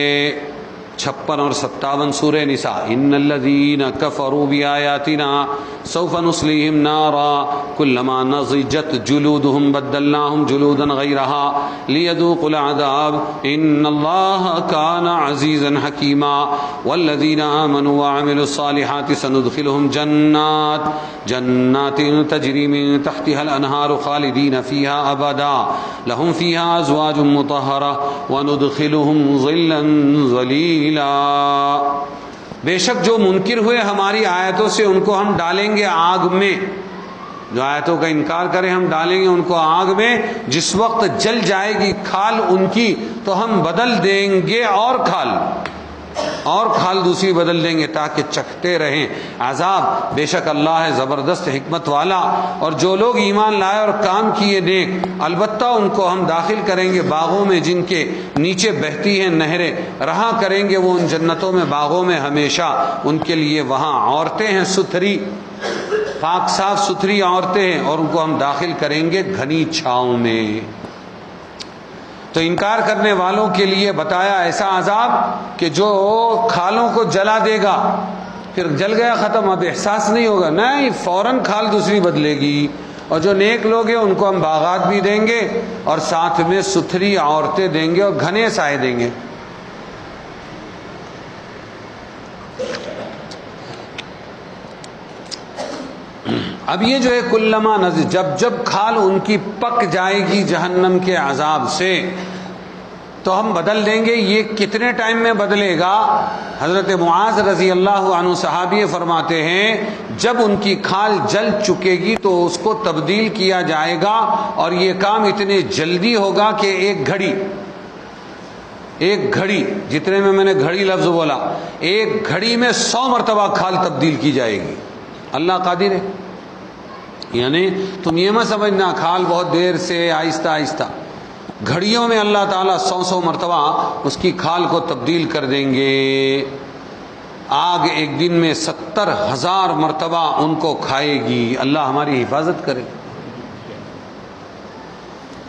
56 اور 57 سورہ نساء۔ ان الذین کفروا بآیاتنا سوف نصلیہم نارا کلما نضجت جلودہم بدلناہم جلودا غیرہا لیذوقوا العذاب ان اللہ کان عزیزا حکیما والذین آمنوا وعملوا الصالحات سندخلہم جنات تجری من تحتها الانہار خالدین فیہا ابدا لہم فیہا ازواج مطہرہ وندخلہم ظلا ظلیلا۔ بے شک جو منکر ہوئے ہماری آیتوں سے ان کو ہم ڈالیں گے آگ میں، جو آیتوں کا انکار کریں ہم ڈالیں گے ان کو آگ میں، جس وقت جل جائے گی کھال ان کی تو ہم بدل دیں گے اور کھال، اور کھال دوسری بدل دیں گے تاکہ چکھتے رہیں عذاب. بے شک اللہ ہے زبردست حکمت والا. اور جو لوگ ایمان لائے اور کام کیے نیک، البتہ ان کو ہم داخل کریں گے باغوں میں جن کے نیچے بہتی ہیں نہریں. رہا کریں گے وہ ان جنتوں میں باغوں میں ہمیشہ. ان کے لیے وہاں عورتیں ہیں ستھری، پاک صاف ستھری عورتیں ہیں، اور ان کو ہم داخل کریں گے گھنی چھاؤں میں. تو انکار کرنے والوں کے لیے بتایا ایسا عذاب کہ جو کھالوں کو جلا دے گا، پھر جل گیا ختم، اب احساس نہیں ہوگا، نہیں فوراً کھال دوسری بدلے گی. اور جو نیک لوگ ہیں ان کو ہم باغات بھی دیں گے اور ساتھ میں ستھری عورتیں دیں گے اور گھنے سائے دیں گے. اب یہ جو ہے کلما نضج، جب کھال ان کی پک جائے گی جہنم کے عذاب سے تو ہم بدل دیں گے. یہ کتنے ٹائم میں بدلے گا؟ حضرت معاذ رضی اللہ عنہ صحابی فرماتے ہیں جب ان کی کھال جل چکے گی تو اس کو تبدیل کیا جائے گا، اور یہ کام اتنے جلدی ہوگا کہ ایک گھڑی جتنے میں نے گھڑی لفظ بولا، ایک گھڑی میں 100 مرتبہ کھال تبدیل کی جائے گی. اللہ قادر ہے. یعنی تم یہ مت سمجھنا کھال بہت دیر سے آہستہ آہستہ، گھڑیوں میں اللہ تعالیٰ 100 مرتبہ اس کی کھال کو تبدیل کر دیں گے. آگ ایک دن میں 70,000 مرتبہ ان کو کھائے گی. اللہ ہماری حفاظت کرے.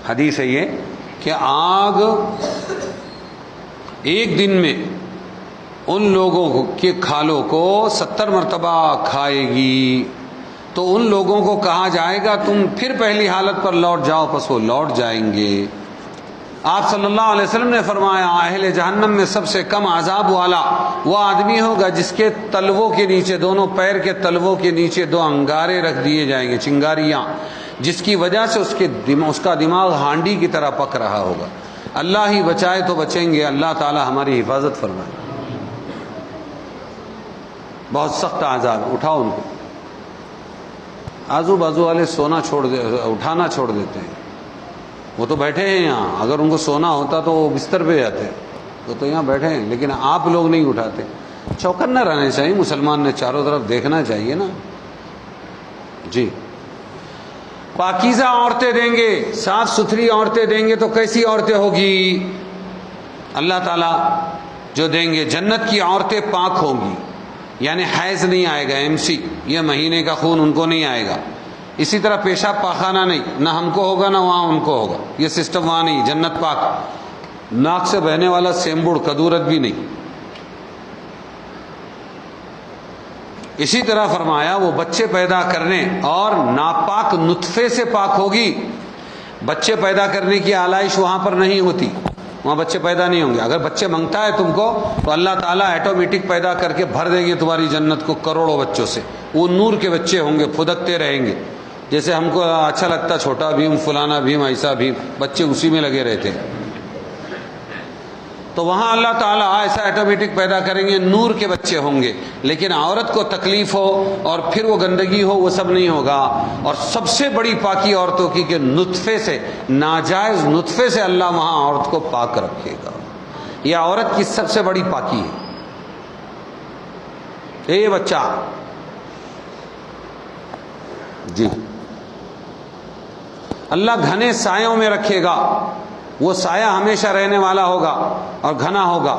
حدیث ہے یہ کہ آگ ایک دن میں ان لوگوں کے کھالوں کو 70 مرتبہ کھائے گی. تو ان لوگوں کو کہا جائے گا تم پھر پہلی حالت پر لوٹ جاؤ، پس وہ لوٹ جائیں گے. آپ صلی اللہ علیہ وسلم نے فرمایا اہل جہنم میں سب سے کم عذاب والا وہ آدمی ہوگا جس کے تلووں کے نیچے، دونوں پیر کے تلووں کے نیچے 2 انگارے رکھ دیے جائیں گے، چنگاریاں، جس کی وجہ سے اس کا دماغ ہانڈی کی طرح پک رہا ہوگا. اللہ ہی بچائے تو بچیں گے. اللہ تعالی ہماری حفاظت فرمائے. بہت سخت عذاب. اٹھاؤ ان کو. آزو بازو والے اٹھانا چھوڑ دیتے ہیں. وہ تو بیٹھے ہیں یہاں، اگر ان کو سونا ہوتا تو وہ بستر پہ جاتے. وہ تو یہاں بیٹھے ہیں، لیکن آپ لوگ نہیں اٹھاتے. چوکنا رہنا چاہیے. مسلمان نے چاروں طرف دیکھنا چاہیے نا. جی، پاکیزہ عورتیں دیں گے، صاف ستھری عورتیں دیں گے. تو کیسی عورتیں ہوگی؟ اللہ تعالیٰ جو دیں گے جنت کی عورتیں پاک ہوں گی، یعنی حیض نہیں آئے گا، MC یہ مہینے کا خون ان کو نہیں آئے گا. اسی طرح پیشاب پاخانہ نہیں، نہ ہم کو ہوگا نہ وہاں ان کو ہوگا. یہ سسٹم وہاں نہیں. جنت پاک. ناک سے بہنے والا سیمبوڑ کدورت بھی نہیں. اسی طرح فرمایا وہ بچے پیدا کرنے اور ناپاک نطفے سے پاک ہوگی. بچے پیدا کرنے کی آلائش وہاں پر نہیں ہوتی، وہاں بچے پیدا نہیں ہوں گے. اگر بچے منگتا ہے تم کو تو اللہ تعالیٰ آٹومیٹک پیدا کر کے بھر دیں گے تمہاری جنت کو کروڑوں بچوں سے. وہ نور کے بچے ہوں گے، پھدکتے رہیں گے. جیسے ہم کو اچھا لگتا چھوٹا بھیم، فلانا بھیم، ایسا بھیم، بچے اسی میں لگے رہتے ہیں. تو وہاں اللہ تعالیٰ ایسا آٹومیٹک پیدا کریں گے، نور کے بچے ہوں گے. لیکن عورت کو تکلیف ہو اور پھر وہ گندگی ہو، وہ سب نہیں ہوگا. اور سب سے بڑی پاکی عورتوں کی کہ نطفے سے، ناجائز نطفے سے اللہ وہاں عورت کو پاک رکھے گا. یہ عورت کی سب سے بڑی پاکی ہے. اے بچہ، جی، اللہ گھنے سایوں میں رکھے گا. وہ سایہ ہمیشہ رہنے والا ہوگا اور گھنا ہوگا.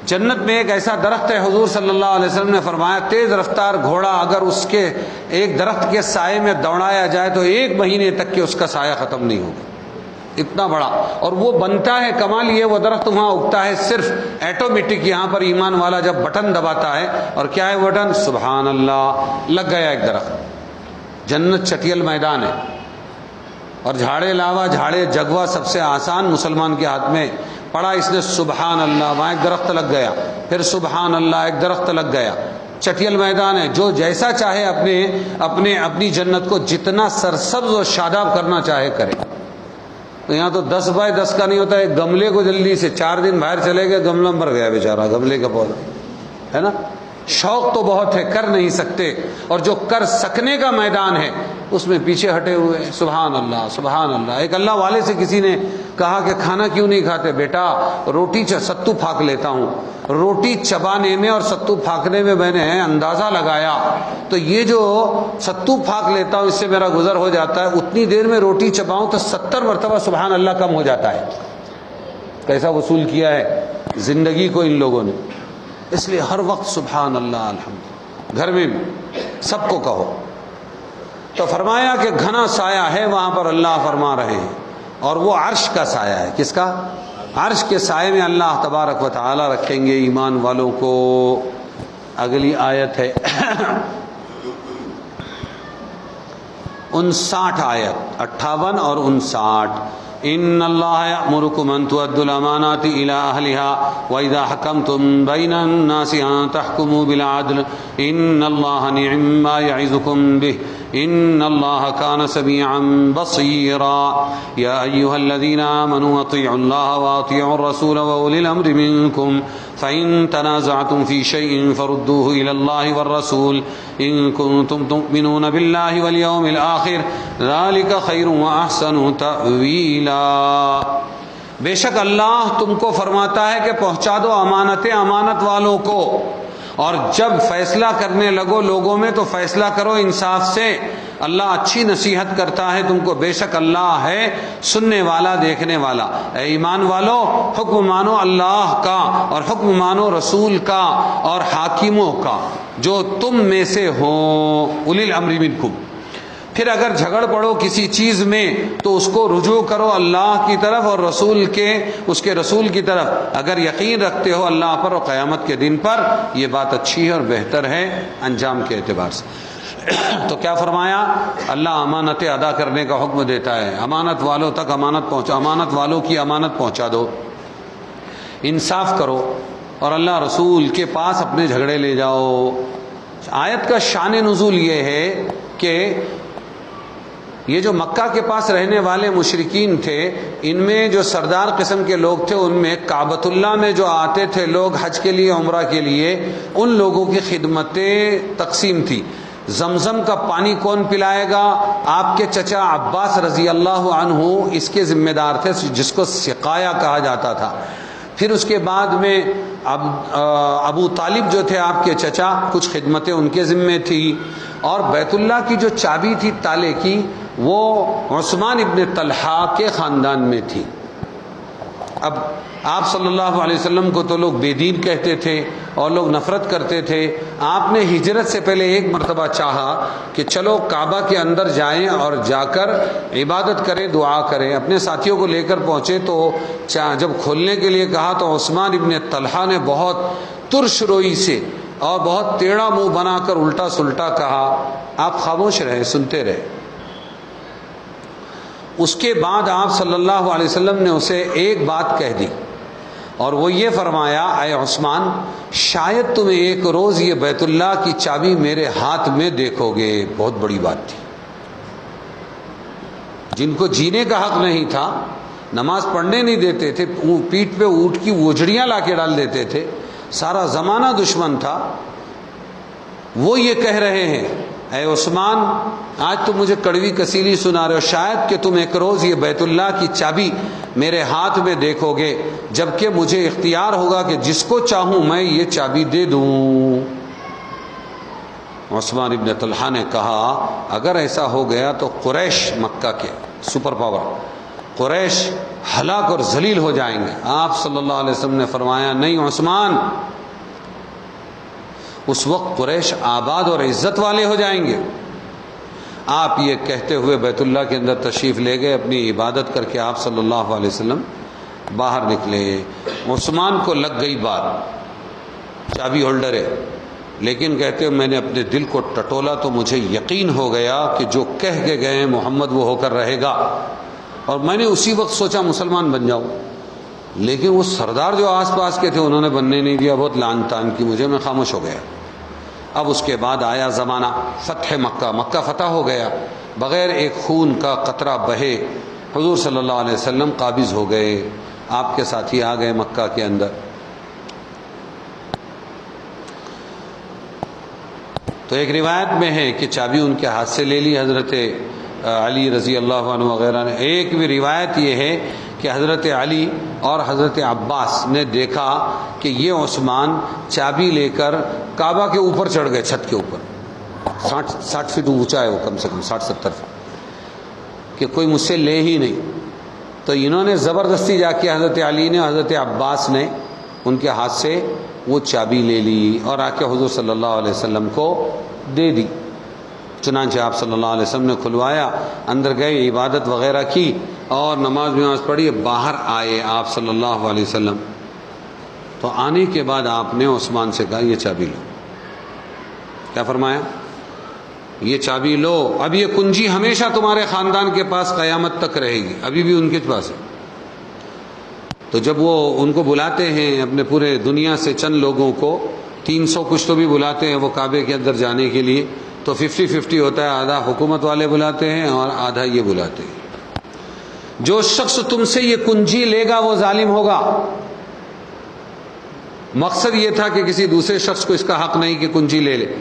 جنت میں ایک ایسا درخت ہے، حضور صلی اللہ علیہ وسلم نے فرمایا تیز رفتار گھوڑا اگر اس کے ایک درخت کے سائے میں دوڑایا جائے تو 1 مہینے تک کہ اس کا سایہ ختم نہیں ہوگا. اتنا بڑا. اور وہ بنتا ہے، کمال یہ وہ درخت وہاں اگتا ہے صرف آٹومیٹک. یہاں پر ایمان والا جب بٹن دباتا ہے، اور کیا ہے بٹن؟ سبحان اللہ، لگ گیا ایک درخت. جنت چٹیل میدان ہے. اور جھاڑے لاوا، جھاڑے جگوا سب سے آسان مسلمان کے ہاتھ میں. پڑھا اس نے سبحان اللہ، وہاں ایک درخت لگ گیا. پھر سبحان اللہ، ایک درخت لگ گیا. چٹیل میدان ہے. جو جیسا چاہے اپنی جنت کو جتنا سرسبز و شاداب کرنا چاہے کرے. تو یہاں تو 10 بائی 10 کا نہیں ہوتا. ایک گملے کو جلدی سے 4 دن باہر چلے گئے، گملہ مر گیا بیچارہ، گملے کا پودا ہے نا. شوق تو بہت ہے، کر نہیں سکتے. اور جو کر سکنے کا میدان ہے، اس میں پیچھے ہٹے ہوئے ہیں. سبحان اللہ سبحان اللہ. ایک اللہ والے سے کسی نے کہا کہ کھانا کیوں نہیں کھاتے؟ بیٹا روٹی ستو پھاک لیتا ہوں. روٹی چبانے میں اور ستو پھاکنے میں میں نے اندازہ لگایا تو یہ جو ستو پھاک لیتا ہوں اس سے میرا گزر ہو جاتا ہے، اتنی دیر میں روٹی چباؤں تو 70 مرتبہ سبحان اللہ کم ہو جاتا ہے. کیسا وصول کیا ہے زندگی کو ان لوگوں نے. اس لیے ہر وقت سبحان اللہ الحمد، گھر میں سب کو کہو. تو فرمایا کہ گھنا سایہ ہے وہاں پر اللہ فرما رہے ہیں، اور وہ عرش کا سایہ ہے. کس کا؟ عرش کے سائے میں اللہ تبارک و تعالی رکھیں گے ایمان والوں کو. اگلی آیت ہے 59 آیت 58 اور 59. ان اللہ یأمرکم ان تؤدوا الامانات الی اہلہا واذا حکمتم بین الناس ان تحکموا بالعدل ان اللہ نعم ما یعظکم بہ ان اللہ کان سمیعا بصیرا. یا ایہا الذین آمنوا اطیعوا اللہ واطیعوا الرسول واولی الامر منکم فإن تنازعتم في شيء فردوه إلى الله والرسول إن كنتم تؤمنون بالله واليوم الآخر ذلك خير وأحسن تأويلا. بے شک اللہ تم کو فرماتا ہے کہ پہنچا دو امانتیں امانت والوں کو، اور جب فیصلہ کرنے لگو لوگوں میں تو فیصلہ کرو انصاف سے. اللہ اچھی نصیحت کرتا ہے تم کو. بے شک اللہ ہے سننے والا دیکھنے والا. اے ایمان والو حکم مانو اللہ کا اور حکم مانو رسول کا اور حاکموں کا جو تم میں سے ہوں، اولی الامر منکم. پھر اگر جھگڑ پڑو کسی چیز میں تو اس کو رجوع کرو اللہ کی طرف اور اس کے رسول کی طرف. اگر یقین رکھتے ہو اللہ پر اور قیامت کے دن پر، یہ بات اچھی ہے اور بہتر ہے انجام کے اعتبار سے. تو کیا فرمایا؟ اللہ امانتیں ادا کرنے کا حکم دیتا ہے. امانت والوں تک امانت پہنچا، امانت والوں کی امانت پہنچا دو، انصاف کرو اور اللہ رسول کے پاس اپنے جھگڑے لے جاؤ. آیت کا شان نزول یہ ہے کہ یہ جو مکہ کے پاس رہنے والے مشرکین تھے، ان میں جو سردار قسم کے لوگ تھے، ان میں کعبۃ اللہ میں جو آتے تھے لوگ حج کے لیے عمرہ کے لیے، ان لوگوں کی خدمتیں تقسیم تھی. زمزم کا پانی کون پلائے گا؟ آپ کے چچا عباس رضی اللہ عنہ اس کے ذمہ دار تھے، جس کو سقایا کہا جاتا تھا. پھر اس کے بعد میں ابو طالب جو تھے آپ کے چچا، کچھ خدمتیں ان کے ذمے تھی. اور بیت اللہ کی جو چابی تھی تالے کی، وہ عثمان ابن طلحہ کے خاندان میں تھی. اب آپ صلی اللہ علیہ وسلم کو تو لوگ بے دین کہتے تھے اور لوگ نفرت کرتے تھے. آپ نے ہجرت سے پہلے ایک مرتبہ چاہا کہ چلو کعبہ کے اندر جائیں اور جا کر عبادت کریں، دعا کریں. اپنے ساتھیوں کو لے کر پہنچے تو جب کھولنے کے لیے کہا تو عثمان ابن طلحہ نے بہت ترش روئی سے اور بہت ٹیڑھا منہ بنا کر الٹا سلٹا کہا. آپ خاموش رہے، سنتے رہے. اس کے بعد آپ صلی اللہ علیہ وسلم نے اسے ایک بات کہہ دی، اور وہ یہ فرمایا، اے عثمان، شاید تم ایک روز یہ بیت اللہ کی چابی میرے ہاتھ میں دیکھو گے. بہت بڑی بات تھی. جن کو جینے کا حق نہیں تھا، نماز پڑھنے نہیں دیتے تھے، پیٹھ پہ اونٹ کی وجڑیاں لا کے ڈال دیتے تھے، سارا زمانہ دشمن تھا، وہ یہ کہہ رہے ہیں، اے عثمان، آج تم مجھے کڑوی کسیلی سنا رہے ہو، شاید کہ تم ایک روز یہ بیت اللہ کی چابی میرے ہاتھ میں دیکھو گے، جبکہ مجھے اختیار ہوگا کہ جس کو چاہوں میں یہ چابی دے دوں. عثمان ابن طلحہ نے کہا، اگر ایسا ہو گیا تو قریش، مکہ کے سپر پاور قریش ہلاک اور ذلیل ہو جائیں گے. آپ صلی اللہ علیہ وسلم نے فرمایا، نہیں عثمان، اس وقت قریش آباد اور عزت والے ہو جائیں گے. آپ یہ کہتے ہوئے بیت اللہ کے اندر تشریف لے گئے. اپنی عبادت کر کے آپ صلی اللہ علیہ وسلم باہر نکلے. عثمان کو لگ گئی بات، چابی ہولڈر ہے، لیکن کہتے میں نے اپنے دل کو ٹٹولا تو مجھے یقین ہو گیا کہ جو کہہ کے گئے محمد وہ ہو کر رہے گا. اور میں نے اسی وقت سوچا مسلمان بن جاؤں، لیکن وہ سردار جو آس پاس کے تھے انہوں نے بننے نہیں دیا، بہت لعن طعن کی مجھے، میں خاموش ہو گیا. اب اس کے بعد آیا زمانہ فتح مکہ. مکہ فتح ہو گیا، بغیر ایک خون کا قطرہ بہے حضور صلی اللہ علیہ وسلم قابض ہو گئے. آپ کے ساتھی آ گئے مکہ کے اندر. تو ایک روایت میں ہے کہ چابی ان کے ہاتھ سے لے لی حضرت علی رضی اللہ عنہ وغیرہ نے. ایک بھی روایت یہ ہے کہ حضرت علی اور حضرت عباس نے دیکھا کہ یہ عثمان چابی لے کر کعبہ کے اوپر چڑھ گئے, چھت کے اوپر. 60 فٹ اونچا ہے وہ, کم سے کم 60-70 فٹ, کہ کوئی مجھ سے لے ہی نہیں. تو انہوں نے زبردستی جا کے حضرت علی نے حضرت عباس نے ان کے ہاتھ سے وہ چابی لے لی اور آ کے حضور صلی اللہ علیہ وسلم کو دے دی. چنانچہ آپ صلی اللہ علیہ وسلم نے کھلوایا, اندر گئے, عبادت وغیرہ کی اور نماز پڑھی, باہر آئے آپ صلی اللہ علیہ وسلم. تو آنے کے بعد آپ نے عثمان سے کہا یہ چابی لو. کیا فرمایا؟ یہ چابی لو, اب یہ کنجی ہمیشہ تمہارے خاندان کے پاس قیامت تک رہے گی, ابھی بھی ان کے پاس ہے. تو جب وہ ان کو بلاتے ہیں اپنے پورے دنیا سے چند لوگوں کو, 300 کچھ تو بھی بلاتے ہیں وہ کعبے کے اندر جانے کے لیے, تو 50-50 ہوتا ہے, آدھا حکومت والے بلاتے ہیں اور آدھا یہ بلاتے ہیں. جو شخص تم سے یہ کنجی لے گا وہ ظالم ہوگا. مقصد یہ تھا کہ کسی دوسرے شخص کو اس کا حق نہیں کہ کنجی لے لے.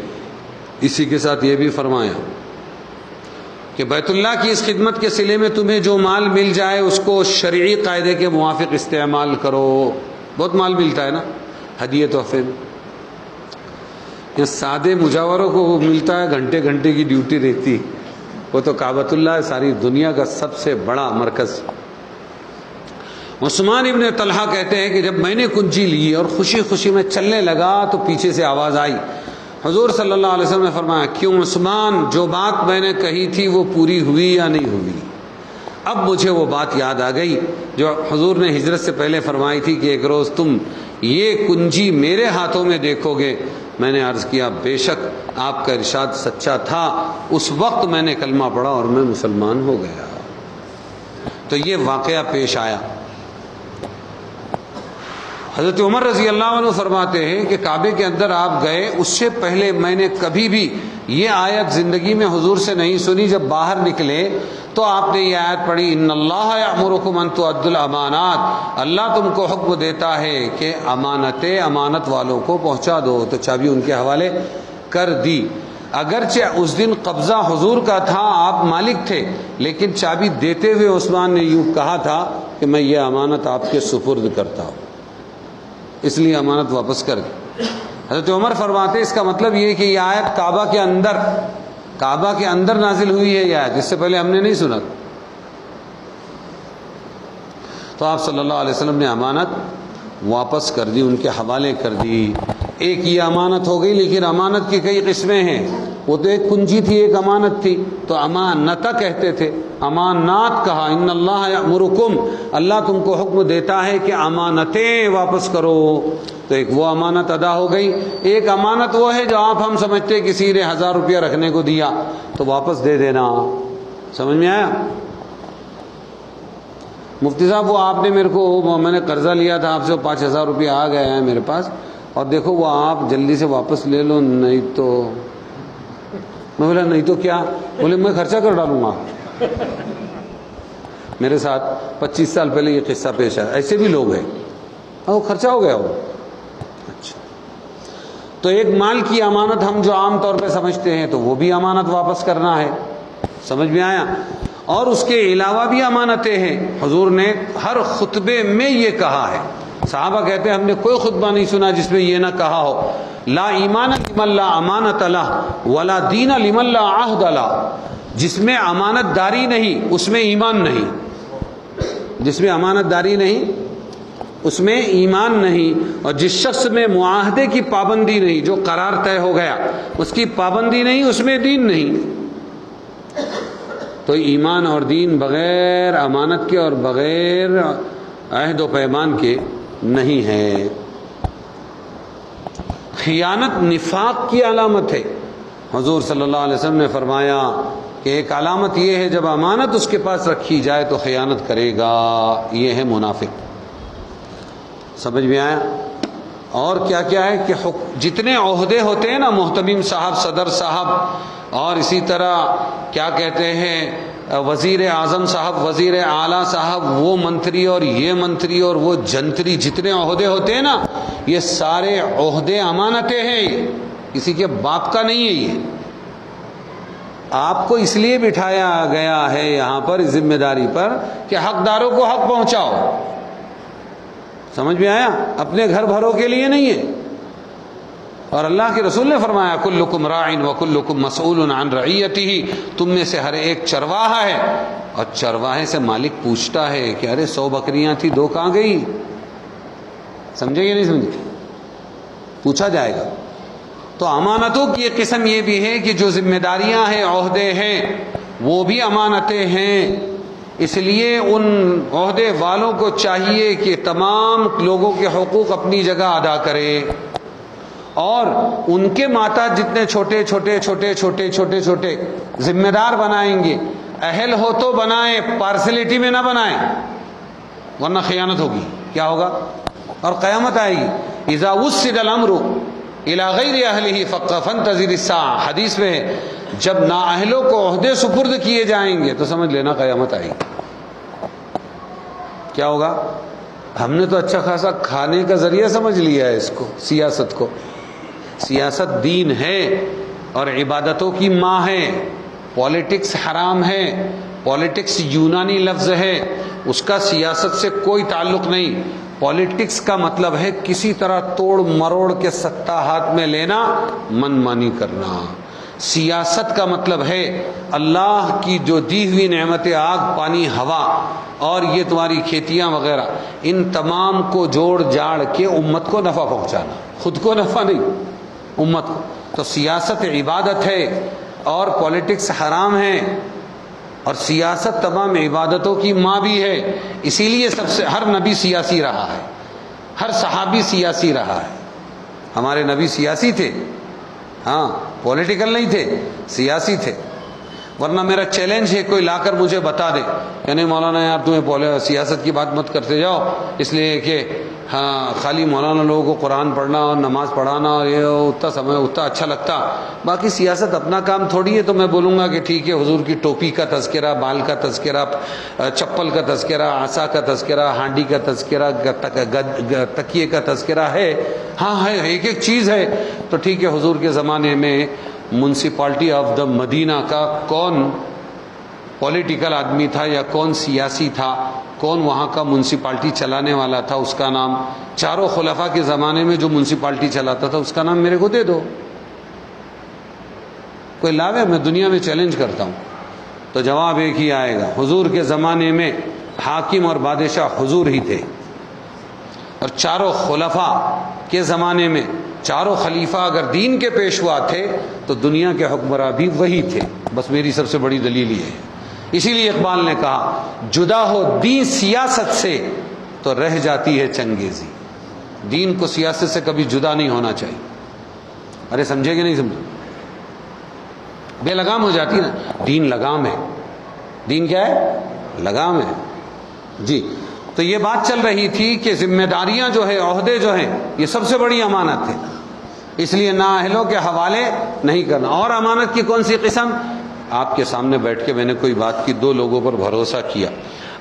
اسی کے ساتھ یہ بھی فرمایا کہ بیت اللہ کی اس خدمت کے صلے میں تمہیں جو مال مل جائے اس کو شرعی قاعدے کے موافق استعمال کرو. بہت مال ملتا ہے نا ہدیے تحفے میں. یہ سادے مجاوروں کو ملتا ہے, گھنٹے گھنٹے کی ڈیوٹی رہتی, وہ تو کعبۃ اللہ ساری دنیا کا سب سے بڑا مرکز. عثمان ابن طلحہ کہتے ہیں کہ جب میں نے کنجی لی اور خوشی خوشی میں چلنے لگا تو پیچھے سے آواز آئی. حضور صلی اللہ علیہ وسلم نے فرمایا کیوں عثمان, جو بات میں نے کہی تھی وہ پوری ہوئی یا نہیں ہوئی؟ اب مجھے وہ بات یاد آ گئی جو حضور نے ہجرت سے پہلے فرمائی تھی کہ ایک روز تم یہ کنجی میرے ہاتھوں میں دیکھو گے. میں نے عرض کیا بے شک آپ کا ارشاد سچا تھا, اس وقت میں نے کلمہ پڑھا اور میں مسلمان ہو گیا. تو یہ واقعہ پیش آیا. حضرت عمر رضی اللہ عنہ فرماتے ہیں کہ کعبے کے اندر آپ گئے, اس سے پہلے میں نے کبھی بھی یہ آیت زندگی میں حضور سے نہیں سنی. جب باہر نکلے تو آپ نے یہ آیت پڑھی ان اللہ یأمرکم ان تؤدوا الامانات, اللہ تم کو حکم دیتا ہے کہ امانتیں امانت والوں کو پہنچا دو. تو چابی ان کے حوالے کر دی. اگرچہ اس دن قبضہ حضور کا تھا, آپ مالک تھے, لیکن چابی دیتے ہوئے عثمان نے یوں کہا تھا کہ میں یہ امانت آپ کے سپرد کرتا ہوں, اس لیے امانت واپس کر دی. حضرت عمر فرماتے اس کا مطلب یہ کہ یہ آیت کعبہ کے اندر نازل ہوئی ہے, یہ آیت اس سے پہلے ہم نے نہیں سنا. تو آپ صلی اللہ علیہ وسلم نے امانت واپس کر دی, ان کے حوالے کر دی. ایک یہ امانت ہو گئی, لیکن امانت کی کئی قسمیں ہیں. وہ تو ایک کنجی تھی, ایک امانت تھی, تو امانتہ کہتے تھے, امانات کہا. ان اللہ یأمرکم, اللہ تم کو حکم دیتا ہے کہ امانتیں واپس کرو. تو ایک وہ امانت ادا ہو گئی. ایک امانت وہ ہے جو آپ ہم سمجھتے کسی نے 1000 روپیہ رکھنے کو دیا تو واپس دے دینا. سمجھ میں آیا؟ مفتی صاحب وہ آپ نے میرے کو, میں نے قرضہ لیا تھا آپ سے, 5000 روپیہ آ گئے ہیں میرے پاس, اور دیکھو وہ آپ جلدی سے واپس لے لو, نہیں تو میں بولا نہیں تو کیا؟ بولے میں خرچہ کر ڈالوں گا. میرے ساتھ 25 سال پہلے یہ قصہ پیش آیا. ایسے بھی لوگ ہیں, وہ خرچہ ہو گیا وہ. اچھا, تو ایک مال کی امانت ہم جو عام طور پہ سمجھتے ہیں تو وہ بھی امانت واپس کرنا ہے. سمجھ میں آیا؟ اور اس کے علاوہ بھی امانتیں ہیں. حضور نے ہر خطبے میں یہ کہا ہے. صحابہ کہتے ہیں ہم نے کوئی خطبہ نہیں سنا جس میں یہ نہ کہا ہو لا ایمان لمن لا امانت لہ ولا دین لمن لا عہد لہ. جس میں امانت داری نہیں اس میں ایمان نہیں, جس میں امانت داری نہیں اس میں ایمان نہیں, اور جس شخص میں معاہدے کی پابندی نہیں, جو قرار طے ہو گیا اس کی پابندی نہیں, اس میں دین نہیں. تو ایمان اور دین بغیر امانت کے اور بغیر عہد و پیمان کے نہیں ہے. خیانت نفاق کی علامت ہے. حضور صلی اللہ علیہ وسلم نے فرمایا کہ ایک علامت یہ ہے جب امانت اس کے پاس رکھی جائے تو خیانت کرے گا, یہ ہے منافق. سمجھ میں آیا؟ اور کیا کیا ہے کہ جتنے عہدے ہوتے ہیں نا, محتمم صاحب, صدر صاحب, اور اسی طرح کیا کہتے ہیں وزیر اعظم صاحب, وزیر اعلیٰ صاحب, وہ منتری اور یہ منتری اور وہ جنتری, جتنے عہدے ہوتے ہیں نا, یہ سارے عہدے امانتیں ہیں. کسی کے باپ کا نہیں ہے یہ. آپ کو اس لیے بٹھایا گیا ہے یہاں پر ذمہ داری پر کہ حقداروں کو حق پہنچاؤ. سمجھ میں آیا؟ اپنے گھر بھروں کے لیے نہیں ہے. اور اللہ کے رسول نے فرمایا کلکم راعٍ وکلکم مسئول عن رعیتہ، تم میں سے ہر ایک چرواہا ہے، اور چرواہے سے مالک پوچھتا ہے کہ ارے 100 بکریاں تھی 2 کہاں گئی؟ سمجھے کہ نہیں سمجھے؟ پوچھا جائے گا. تو امانتوں کی ایک قسم یہ بھی ہے کہ جو ذمہ داریاں ہیں، عہدے ہیں، وہ بھی امانتیں ہیں. اس لیے ان عہدے والوں کو چاہیے کہ تمام لوگوں کے حقوق اپنی جگہ ادا کرے، اور ان کے ماتحت جتنے چھوٹے چھوٹے چھوٹے چھوٹے چھوٹے چھوٹے ذمہ دار بنائیں گے، اہل ہو تو بنائیں، پارسلٹی میں نہ بنائیں، ورنہ خیانت ہوگی. کیا ہوگا؟ اور قیامت آئے گی. اذا وسد الامر الى غیر اہلہ فانتظر الساعہ، حدیث میں ہے جب نااہلوں کو عہدے سپرد کیے جائیں گے تو سمجھ لینا قیامت آئے گی. کیا ہوگا؟ ہم نے تو اچھا خاصا کھانے کا ذریعہ سمجھ لیا ہے اس کو، سیاست کو. سیاست دین ہے اور عبادتوں کی ماں ہے. پالیٹکس حرام ہے. پالیٹکس یونانی لفظ ہے، اس کا سیاست سے کوئی تعلق نہیں. پالیٹکس کا مطلب ہے کسی طرح توڑ مروڑ کے ستا ہاتھ میں لینا، من مانی کرنا. سیاست کا مطلب ہے اللہ کی جو دی ہوئی نعمتیں، آگ، پانی، ہوا، اور یہ تمہاری کھیتیاں وغیرہ، ان تمام کو جوڑ جاڑ کے امت کو نفع پہنچانا، خود کو نفع نہیں، امت کو. تو سیاست عبادت ہے اور پالیٹکس حرام ہے، اور سیاست تمام عبادتوں کی ماں بھی ہے. اسی لیے سب سے ہر نبی سیاسی رہا ہے، ہر صحابی سیاسی رہا ہے. ہمارے نبی سیاسی تھے، ہاں، پولیٹیکل نہیں تھے، سیاسی تھے. ورنہ میرا چیلنج ہے کوئی لا کر مجھے بتا دے کہ نہیں مولانا یار تمہیں سیاست کی بات مت کرتے جاؤ، اس لیے کہ ہاں خالی مولانا لوگوں کو قرآن پڑھنا اور نماز پڑھانا اور یہ اتنا سمے اتنا اچھا لگتا، باقی سیاست اپنا کام تھوڑی ہے. تو میں بولوں گا کہ ٹھیک ہے، حضور کی ٹوپی کا تذکرہ، بال کا تذکرہ، چپل کا تذکرہ، عصا کا تذکرہ، ہانڈی کا تذکرہ، تکیے کا تذکرہ ہے. ہاں ہے، ایک ایک چیز ہے. تو ٹھیک ہے، حضور کے زمانے میں میونسپلٹی آف دا مدینہ کا کون پولیٹیکل آدمی تھا یا کون سیاسی تھا، کون وہاں کا میونسپلٹی چلانے والا تھا، اس کا نام، چاروں خلفاء کے زمانے میں جو میونسپلٹی چلاتا تھا اس کا نام میرے کو دے دو. کوئی لاوے، میں دنیا میں چیلنج کرتا ہوں. تو جواب ایک ہی آئے گا، حضور کے زمانے میں حاکم اور بادشاہ حضور ہی تھے، اور چاروں خلفاء کے زمانے میں چاروں خلیفہ اگر دین کے پیشوا تھے تو دنیا کے حکمراں بھی وہی تھے. بس میری سب سے بڑی دلیل یہ ہے. اسی لیے اقبال نے کہا جدا ہو دین سیاست سے تو رہ جاتی ہے چنگیزی. دین کو سیاست سے کبھی جدا نہیں ہونا چاہیے. ارے سمجھے کہ نہیں سمجھے؟ بے لگام ہو جاتی نا. دین لگام ہے. دین کیا ہے؟ لگام ہے. جی، تو یہ بات چل رہی تھی کہ ذمہ داریاں جو ہے، عہدے جو ہیں، یہ سب سے بڑی امانت ہے. اس لیے نااہلوں کے حوالے نہیں کرنا. اور امانت کی کون سی قسم؟ آپ کے سامنے بیٹھ کے میں نے کوئی بات کی، 2 لوگوں پر بھروسہ کیا،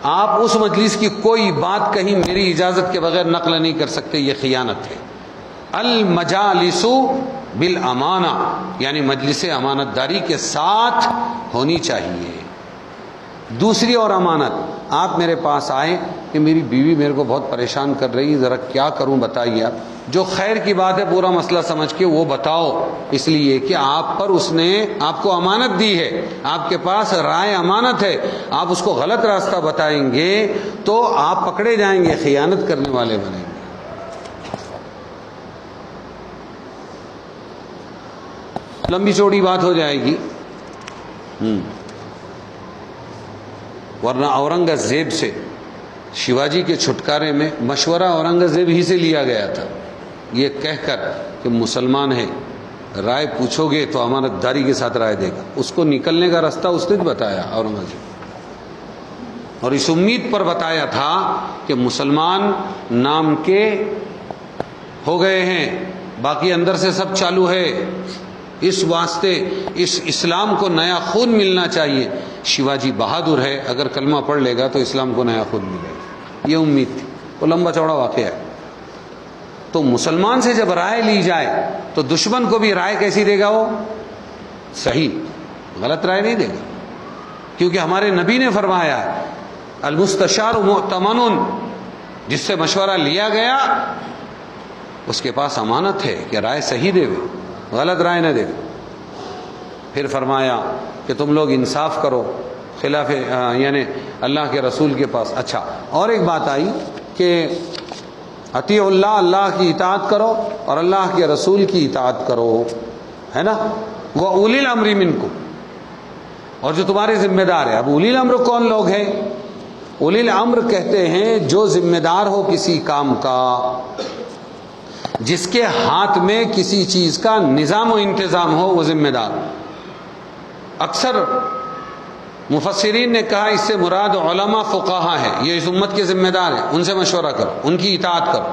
آپ اس مجلس کی کوئی بات کہیں میری اجازت کے بغیر نقل نہیں کر سکتے، یہ خیانت ہے. المجالس بالامانہ، یعنی مجلس امانت داری کے ساتھ ہونی چاہیے. دوسری اور امانت، آپ میرے پاس آئے کہ میری بیوی میرے کو بہت پریشان کر رہی ہے، ذرا کیا کروں بتائیے آپ. جو خیر کی بات ہے پورا مسئلہ سمجھ کے وہ بتاؤ، اس لیے کہ آپ پر اس نے آپ کو امانت دی ہے، آپ کے پاس رائے امانت ہے. آپ اس کو غلط راستہ بتائیں گے تو آپ پکڑے جائیں گے، خیانت کرنے والے بنیں گے. لمبی چوڑی بات ہو جائے گی. ورنہ اورنگزیب سے شیواجی کے چھٹکارے میں مشورہ اورنگزیب ہی سے لیا گیا تھا، یہ کہہ کر کہ مسلمان ہے، رائے پوچھو گے تو امانت داری کے ساتھ رائے دے گا. اس کو نکلنے کا راستہ اس نے بتایا اورنگزیب، اور اس امید پر بتایا تھا کہ مسلمان نام کے ہو گئے ہیں، باقی اندر سے سب چالو ہے. اس واسطے اس اسلام کو نیا خون ملنا چاہیے. شیواجی بہادر ہے، اگر کلمہ پڑھ لے گا تو اسلام کو نیا خون ملے گا. یہ امید تھی. وہ لمبا چوڑا واقعہ ہے. تو مسلمان سے جب رائے لی جائے تو دشمن کو بھی رائے کیسی دے گا؟ وہ صحیح، غلط رائے نہیں دے گا، کیونکہ ہمارے نبی نے فرمایا المستشار مؤتمن، جس سے مشورہ لیا گیا اس کے پاس امانت ہے کہ رائے صحیح دے گا، غلط رائے نہ دے گا۔ پھر فرمایا کہ تم لوگ انصاف کرو، خلاف یعنی اللہ کے رسول کے پاس۔ اچھا، اور ایک بات آئی کہ اطیعوا اللہ، اللہ کی اطاعت کرو اور اللہ کے رسول کی اطاعت کرو، ہے نا، وَأُولِي الْأَمْرِ مِنْكُمْ، اور جو تمہارے ذمہ دار ہے۔ اب اولی الامر کون لوگ ہیں؟ اولی الامر کہتے ہیں جو ذمہ دار ہو کسی کام کا، جس کے ہاتھ میں کسی چیز کا نظام و انتظام ہو، وہ ذمہ دار۔ اکثر مفسرین نے کہا اس سے مراد علماء فقہا ہے، یہ اس امت کے ذمہ دار ہیں، ان سے مشورہ کرو، ان کی اطاعت کرو۔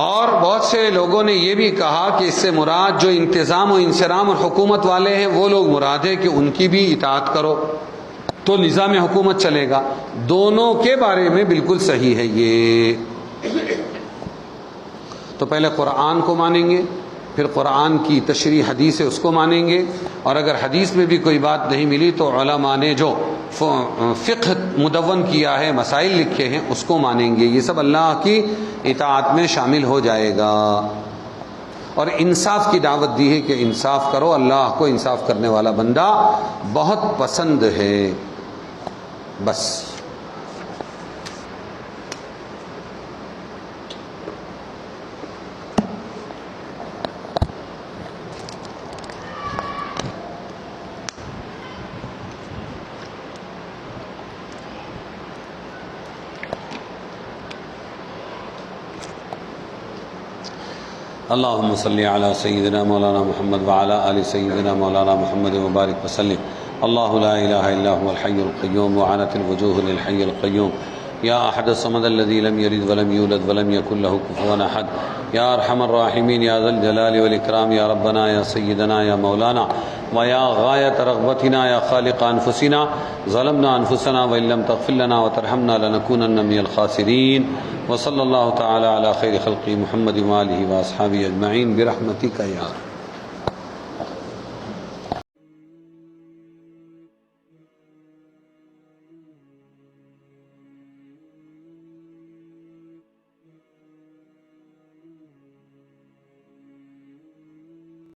اور بہت سے لوگوں نے یہ بھی کہا کہ اس سے مراد جو انتظام و انصرام اور حکومت والے ہیں وہ لوگ مراد ہے کہ ان کی بھی اطاعت کرو تو نظام حکومت چلے گا۔ دونوں کے بارے میں بالکل صحیح ہے یہ۔ تو پہلے قرآن کو مانیں گے، پھر قرآن کی تشریح حدیث ہے اس کو مانیں گے، اور اگر حدیث میں بھی کوئی بات نہیں ملی تو علماء نے جو فقہ مدون کیا ہے، مسائل لکھے ہیں، اس کو مانیں گے۔ یہ سب اللہ کی اطاعت میں شامل ہو جائے گا۔ اور انصاف کی دعوت دی ہے کہ انصاف کرو، اللہ کو انصاف کرنے والا بندہ بہت پسند ہے۔ بس اللہم صلی علی سیدنا مولانا محمد وعلی آل سیدنا مولانا محمد مبارک وسلم۔ اللہ لا الہ الا هو الحی القیوم وعنت الوجوہ للحی القیوم یا احد الصمد الذی لم یلد ولم یولد ولم یکن له کفوا احد یا ارحم الراحمین یا ذا الجلال والاکرام یا ربنا یا سیدنا یا مولانا ویا غایت رغبتنا یا خالق انفسنا ظلمنا انفسنا وان لم تغفر لنا وترحمنا لنکونن من الخاسرین وصلی اللہ تعالی علی خیر خلق محمد وآلہ واصحابہ اجمعین برحمتک یا